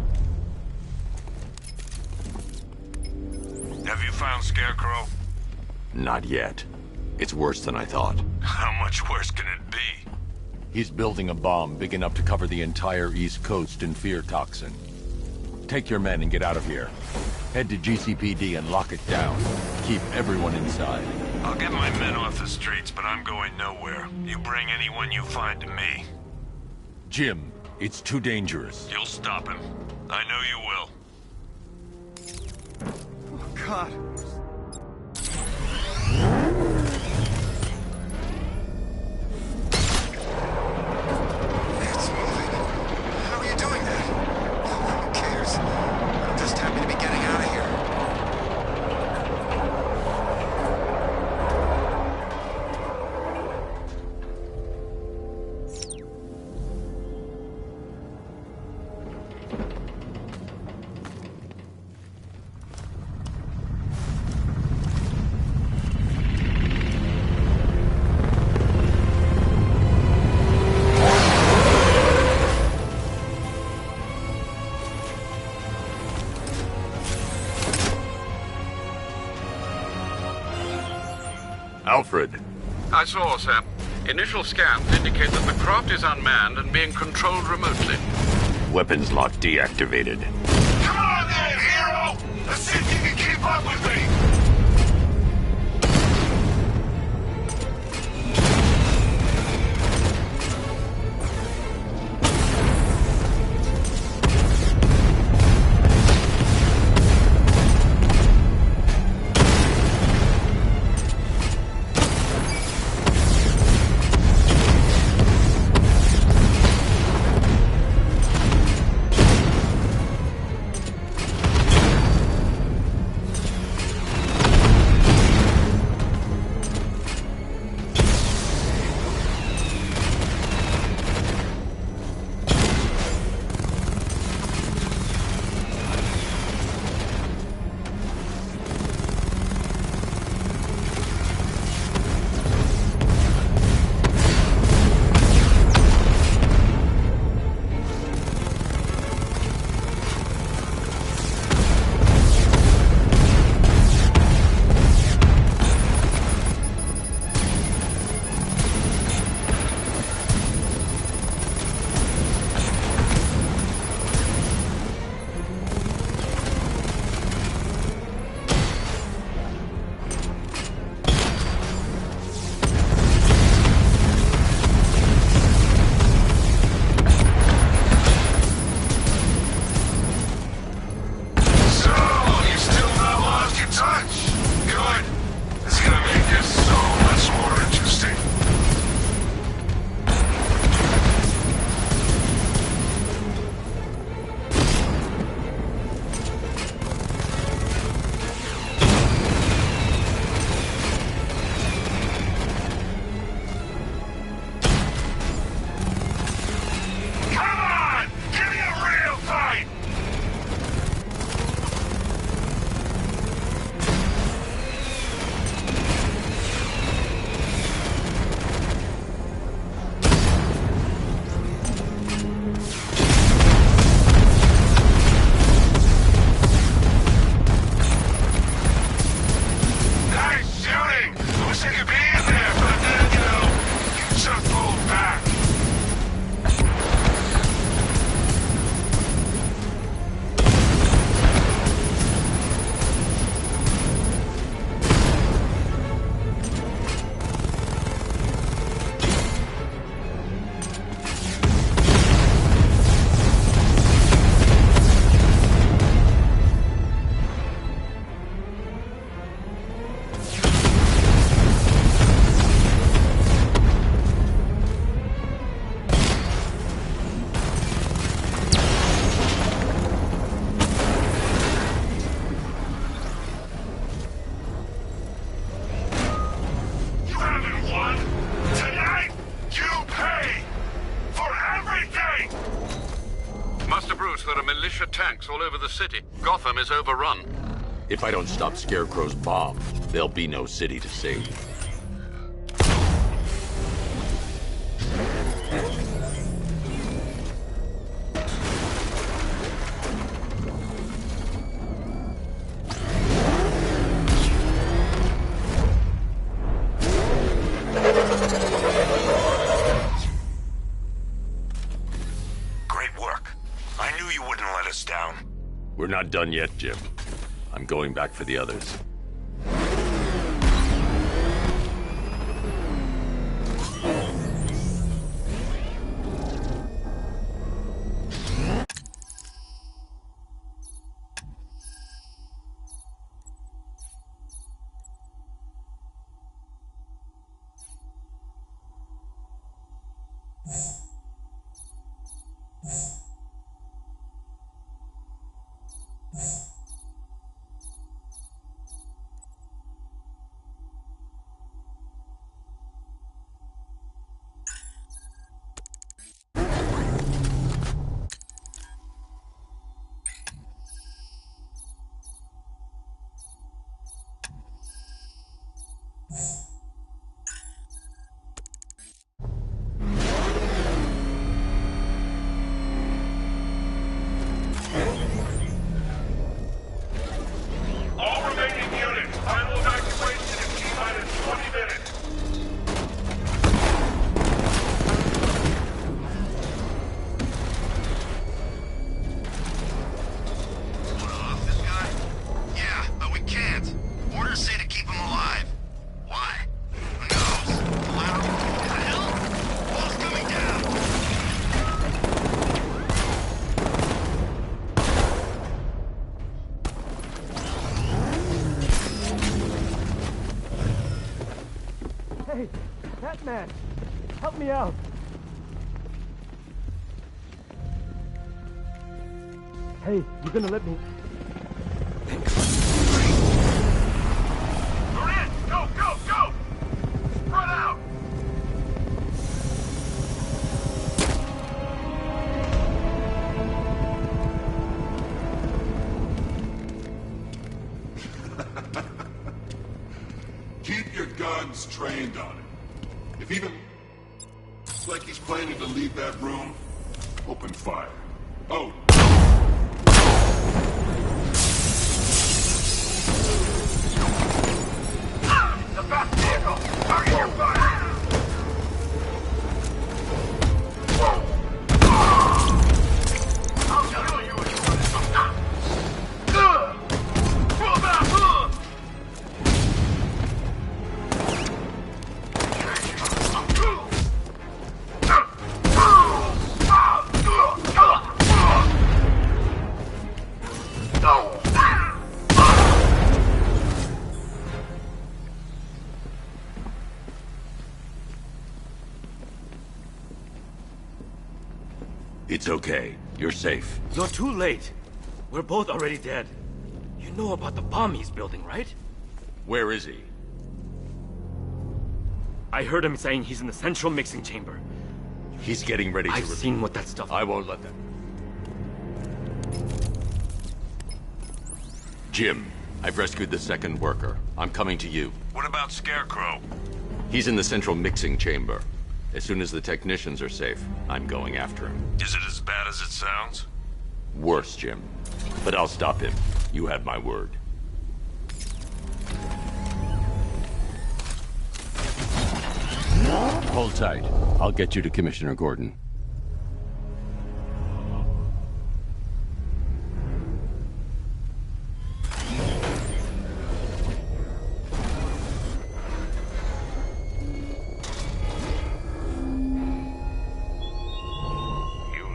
Have you found Scarecrow? Not yet. It's worse than I thought. How much worse can it be? He's building a bomb big enough to cover the entire East Coast in fear toxin. Take your men and get out of here. Head to GCPD and lock it down. Keep everyone inside. I'll get my men off the streets, but I'm going nowhere. You bring anyone you find to me. Jim, it's too dangerous. You'll stop him. I know you will. Oh, God. It's moving. How are you doing that? Who cares? I'm just happy to be getting out of here. Alfred. I saw, sir. Initial scans indicate that the craft is unmanned and being controlled remotely. Weapons lock deactivated. Come on then, hero! Let's see if you can keep up with me! militia tanks all over the city. Gotham is overrun. If I don't stop Scarecrow's bomb, there'll be no city to save. Great work. I knew you wouldn't let us down. We're not done yet, Jim. I'm going back for the others. All remaining units, final evacuation in T-minus 20 minutes. Off this guy? Yeah, but we can't. Orders say to keep him alive. Why? Who knows? Loud? The hell? Wall's coming down. Hey, Batman! Help me out! Hey, you gonna let me... We're in! Go, go, go! Spread out! Keep your guns trained on it. If even looks like he's planning to leave that room, open fire. Oh. The fast vehicle! Target your fire! I'll kill you if you want to stop! Pull back! It's okay. You're safe. You're too late. We're both already dead. You know about the bomb he's building, right? Where is he? I heard him saying he's in the central mixing chamber. He's getting ready to... I've seen what that stuff... I won't let them. Jim, I've rescued the second worker. I'm coming to you. What about Scarecrow? He's in the central mixing chamber. As soon as the technicians are safe, I'm going after him. Is it as bad as it sounds? Worse, Jim. But I'll stop him. You have my word. Hold tight. I'll get you to Commissioner Gordon.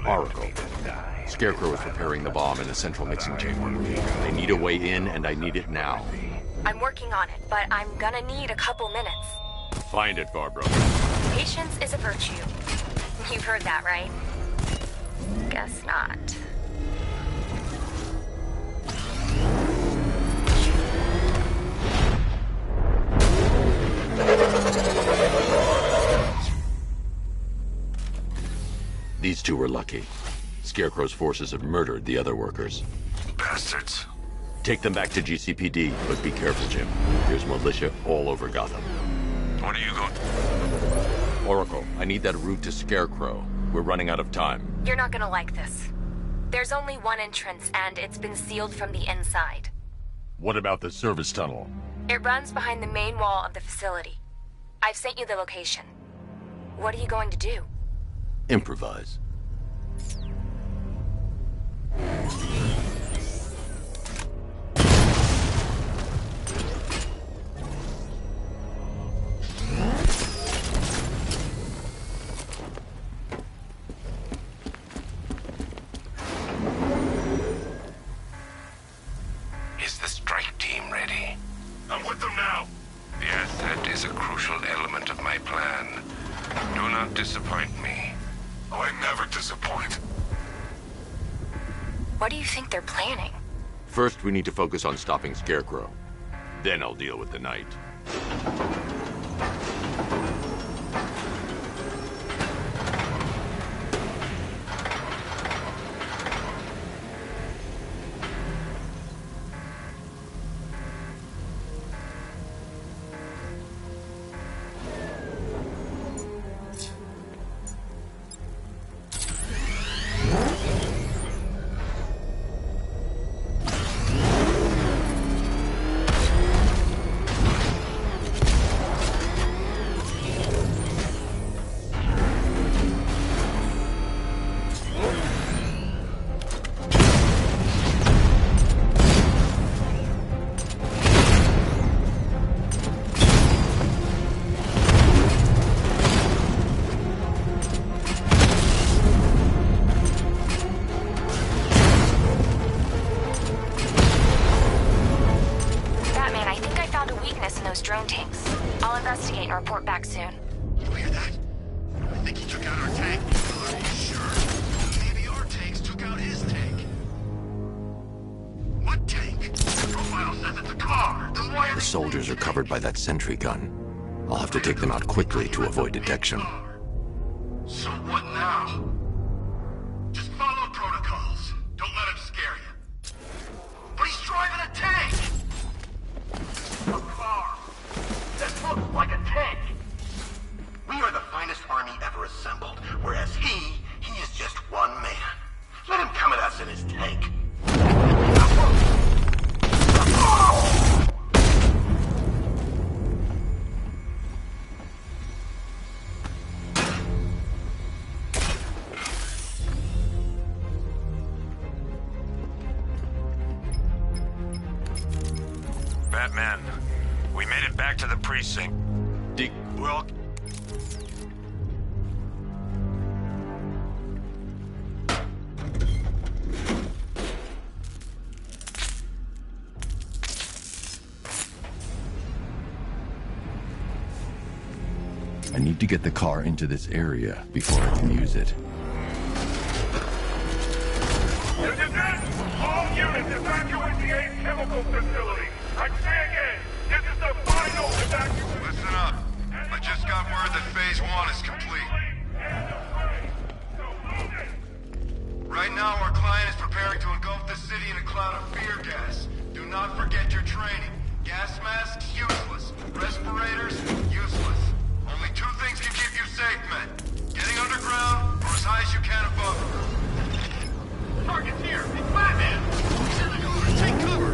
Oracle. Scarecrow is preparing the bomb in the central mixing chamber. They need a way in, and I need it now. I'm working on it, but I'm gonna need a couple minutes. Find it, Barbara. Patience is a virtue. You've heard that, right? Guess not. These two were lucky. Scarecrow's forces have murdered the other workers. Bastards. Take them back to GCPD, but be careful, Jim. There's militia all over Gotham. What are you going... Oracle, I need that route to Scarecrow. We're running out of time. You're not gonna like this. There's only one entrance, and it's been sealed from the inside. What about the service tunnel? It runs behind the main wall of the facility. I've sent you the location. What are you going to do? Improvise. Is the strike team ready? I'm with them now. Yes, that is a crucial element of my plan. Do not disappoint me. Oh, I never disappoint. What do you think they're planning? First, we need to focus on stopping Scarecrow. Then I'll deal with the Knight. Drone tanks. I'll investigate and report back soon. You hear that? I think he took out our tank. Are you sure? Maybe our tanks took out his tank. What tank? The profile says it's a car. Then why are The soldiers are covered by that sentry gun. I'll have to take them out quickly to avoid detection. So what now? Just follow protocols. Don't let him scare you. But he's driving a tank! A car that looks like a tank! We are the finest army ever assembled, whereas he is just one man. Let him come at us in his tank. Batman, we made it back to the precinct. Well... I need to get the car into this area before I can use it. This is it! All units evacuate the A chemical facility. I say again, this is the final evacuation. Listen up. I just got word that Phase 1 is complete. Right now, our client is preparing to engulf the city in a cloud of fear gas. Do not forget your training. Gas masks, useless. Respirators, useless. Only two things can keep you safe, men. Getting underground, or as high as you can above. Target's here! It's Batman! He's in the car! Take cover!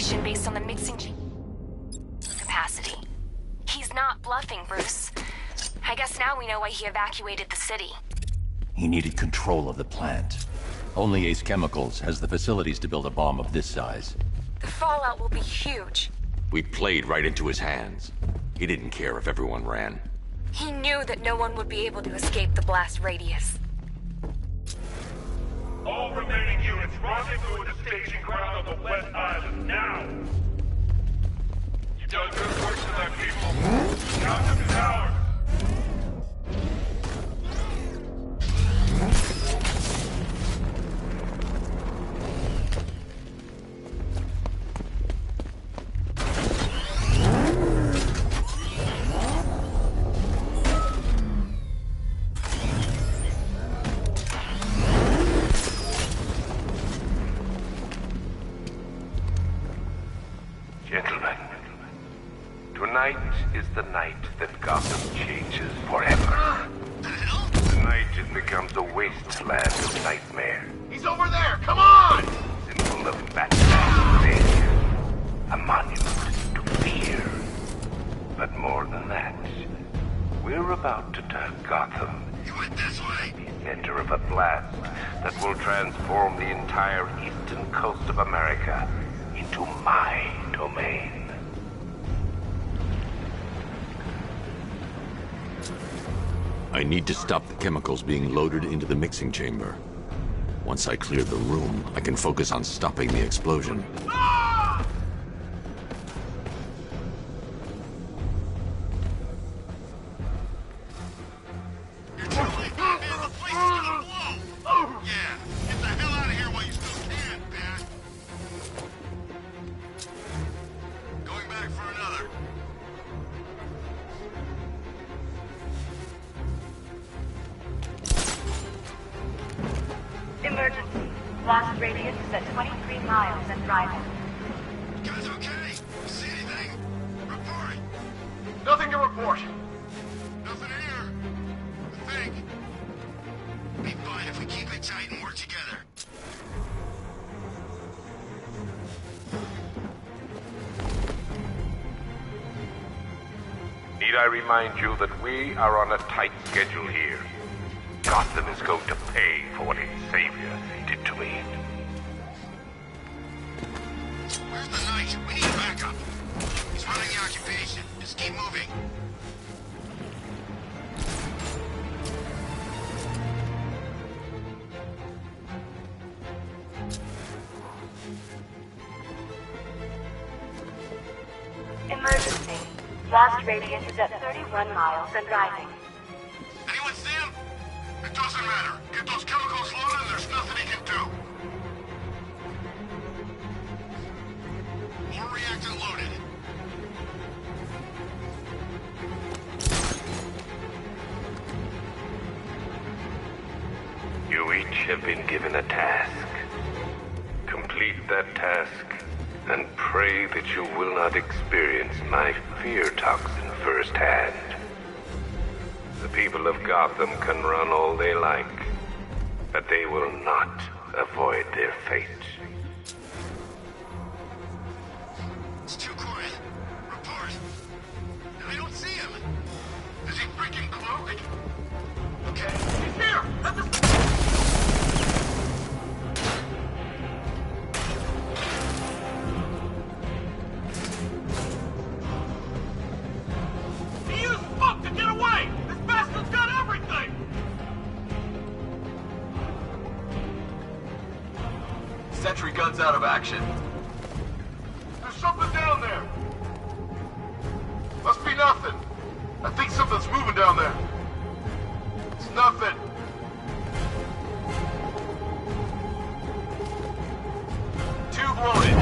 evacuation based on the mixing capacity. He's not bluffing, Bruce. I guess now we know why he evacuated the city. He needed control of the plant. Only Ace Chemicals has the facilities to build a bomb of this size. The fallout will be huge. We played right into his hands. He didn't care if everyone ran. He knew that no one would be able to escape the blast radius. All remaining units, rendezvous at the staging ground on the West Island, now! You done good work to that, people. Count them towers! Gentlemen, tonight is the night that Gotham changes forever. Tonight it becomes a wasteland of nightmare. He's over there! Come on! Symbol of Batman's failure. A monument to fear. But more than that, we're about to turn Gotham the center of a blast that will transform the entire eastern coast of America into my domain. I need to stop the chemicals being loaded into the mixing chamber. Once I clear the room, I can focus on stopping the explosion. Emergency. Blast radius is at 23 miles and driving. Guys, okay? See anything? Report. Nothing to report. Nothing here. I think. Be fine if we keep it tight and work together. Need I remind you that we are on a tight schedule here? Gotham is going to pay for what its savior did to me. Where's the Knight? We need backup. He's running the occupation. Just keep moving. Emergency. Blast radius is at 31 miles and rising. Anyone see him? It doesn't matter. Get those chemicals loaded and there's nothing he can do. More reactor loaded. You each have been given a task. Complete that task, and pray that you will not experience my fear toxin firsthand. The people of Gotham can run all they like, but they will not avoid their fate. It's too quiet. Report. I don't see him. Is he freaking cloaked? Okay, he's here! Let this... He used smoke to get away! This bastard's got everything! Sentry gun's out of action. There's something down there. Must be nothing. I think something's moving down there. It's nothing. Tube loaded.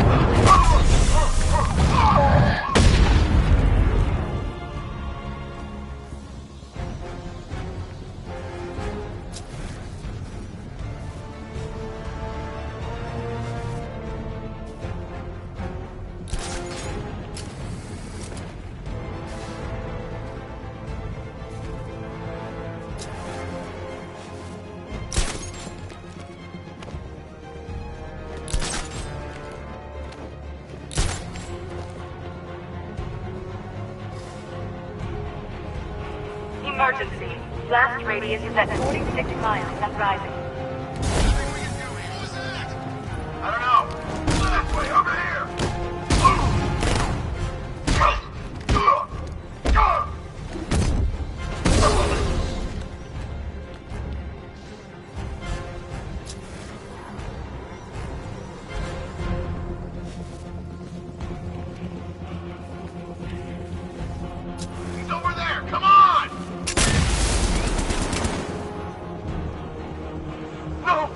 Emergency. Blast radius is at 46 miles and rising. I don't know. This way, over here. He's over there. Come on. No.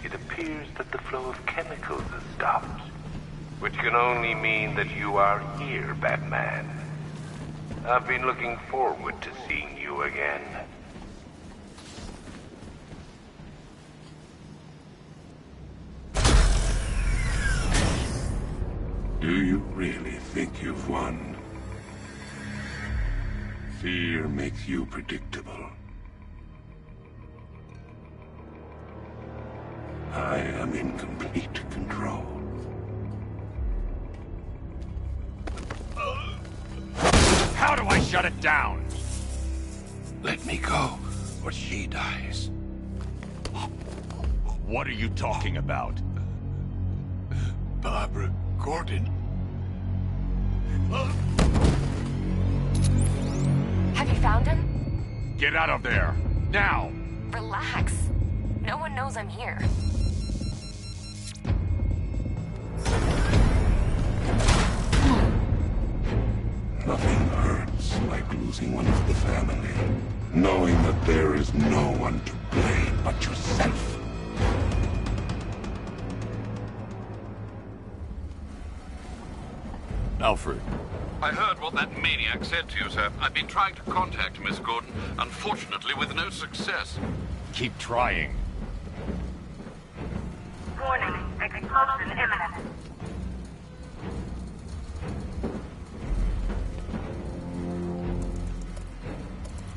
It appears that the flow of chemicals has stopped, which can only mean that you are here, Batman. I've been looking forward to seeing you again. Do you really think you've won? Fear makes you predictable. I am in complete control. How do I shut it down? Let me go, or she dies. What are you talking about? Barbara Gordon. Have you found him? Get out of there! Now! Relax. No one knows I'm here. Nothing hurts like losing one of the family. Knowing that there is no one to blame but yourself. Alfred. I heard what that maniac said to you, sir. I've been trying to contact Miss Gordon, unfortunately with no success. Keep trying. Warning. Explosion imminent.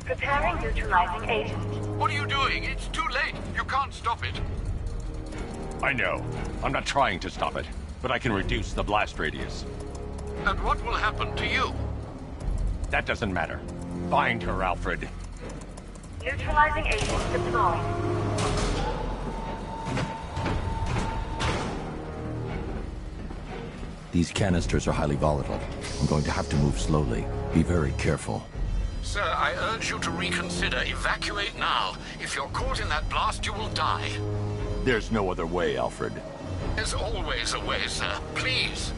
Preparing neutralizing agent. What are you doing? It's too late. You can't stop it. I know. I'm not trying to stop it, but I can reduce the blast radius. And what will happen to you? That doesn't matter. Find her, Alfred. Neutralizing agent deployed. These canisters are highly volatile. I'm going to have to move slowly. Be very careful. Sir, I urge you to reconsider. Evacuate now. If you're caught in that blast, you will die. There's no other way, Alfred. There's always a way, sir. Please.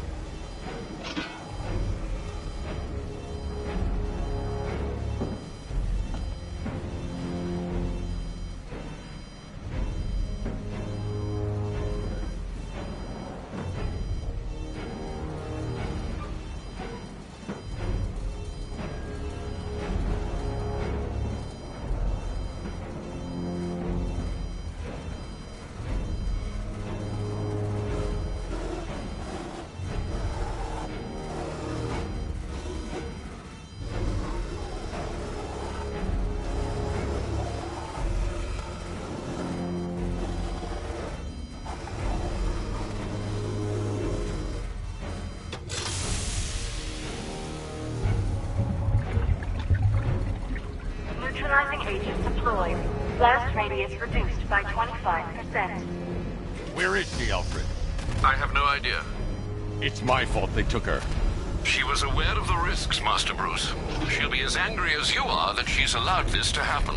Neutralizing agent deployed. Blast radius reduced by 25%. Where is she, Alfred? I have no idea. It's my fault they took her. She was aware of the risks, Master Bruce. She'll be as angry as you are that she's allowed this to happen.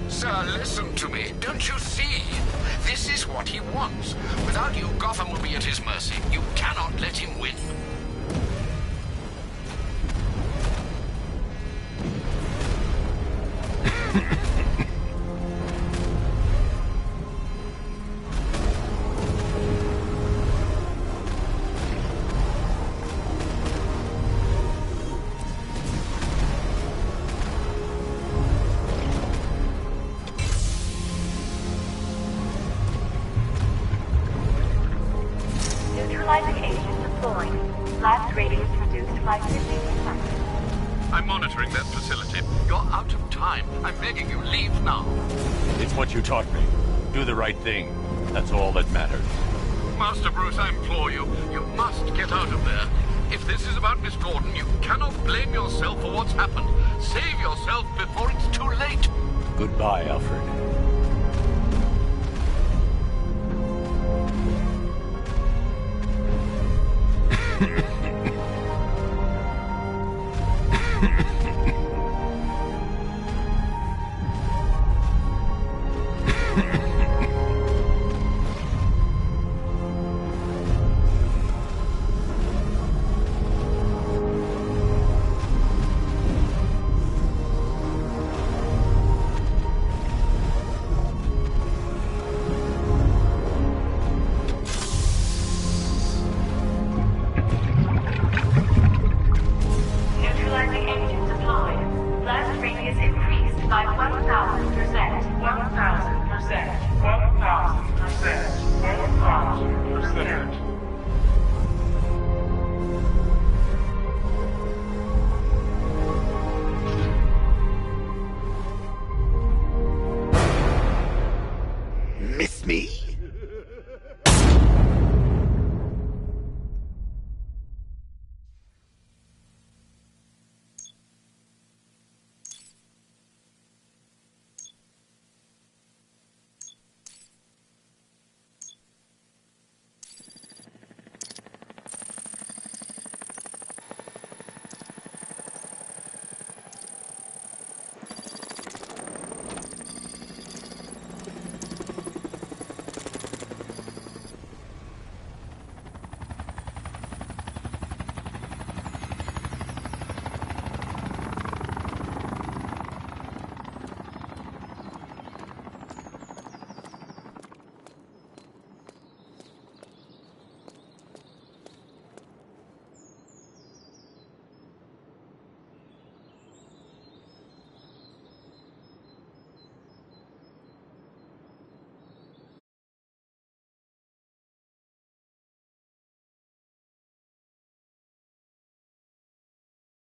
Sir, listen to me. Don't you see? This is what he wants. Without you, Gotham will be at his mercy. You cannot let him win. Neutralizing agent deployed. Blast radius reduced by 50%. entering that facility. You're out of time. I'm begging you, leave now. It's what you taught me. Do the right thing. That's all that matters. Master Bruce, I implore you, you must get out of there. If this is about Miss Gordon, you cannot blame yourself for what's happened. Save yourself before it's too late. Goodbye, Alfred.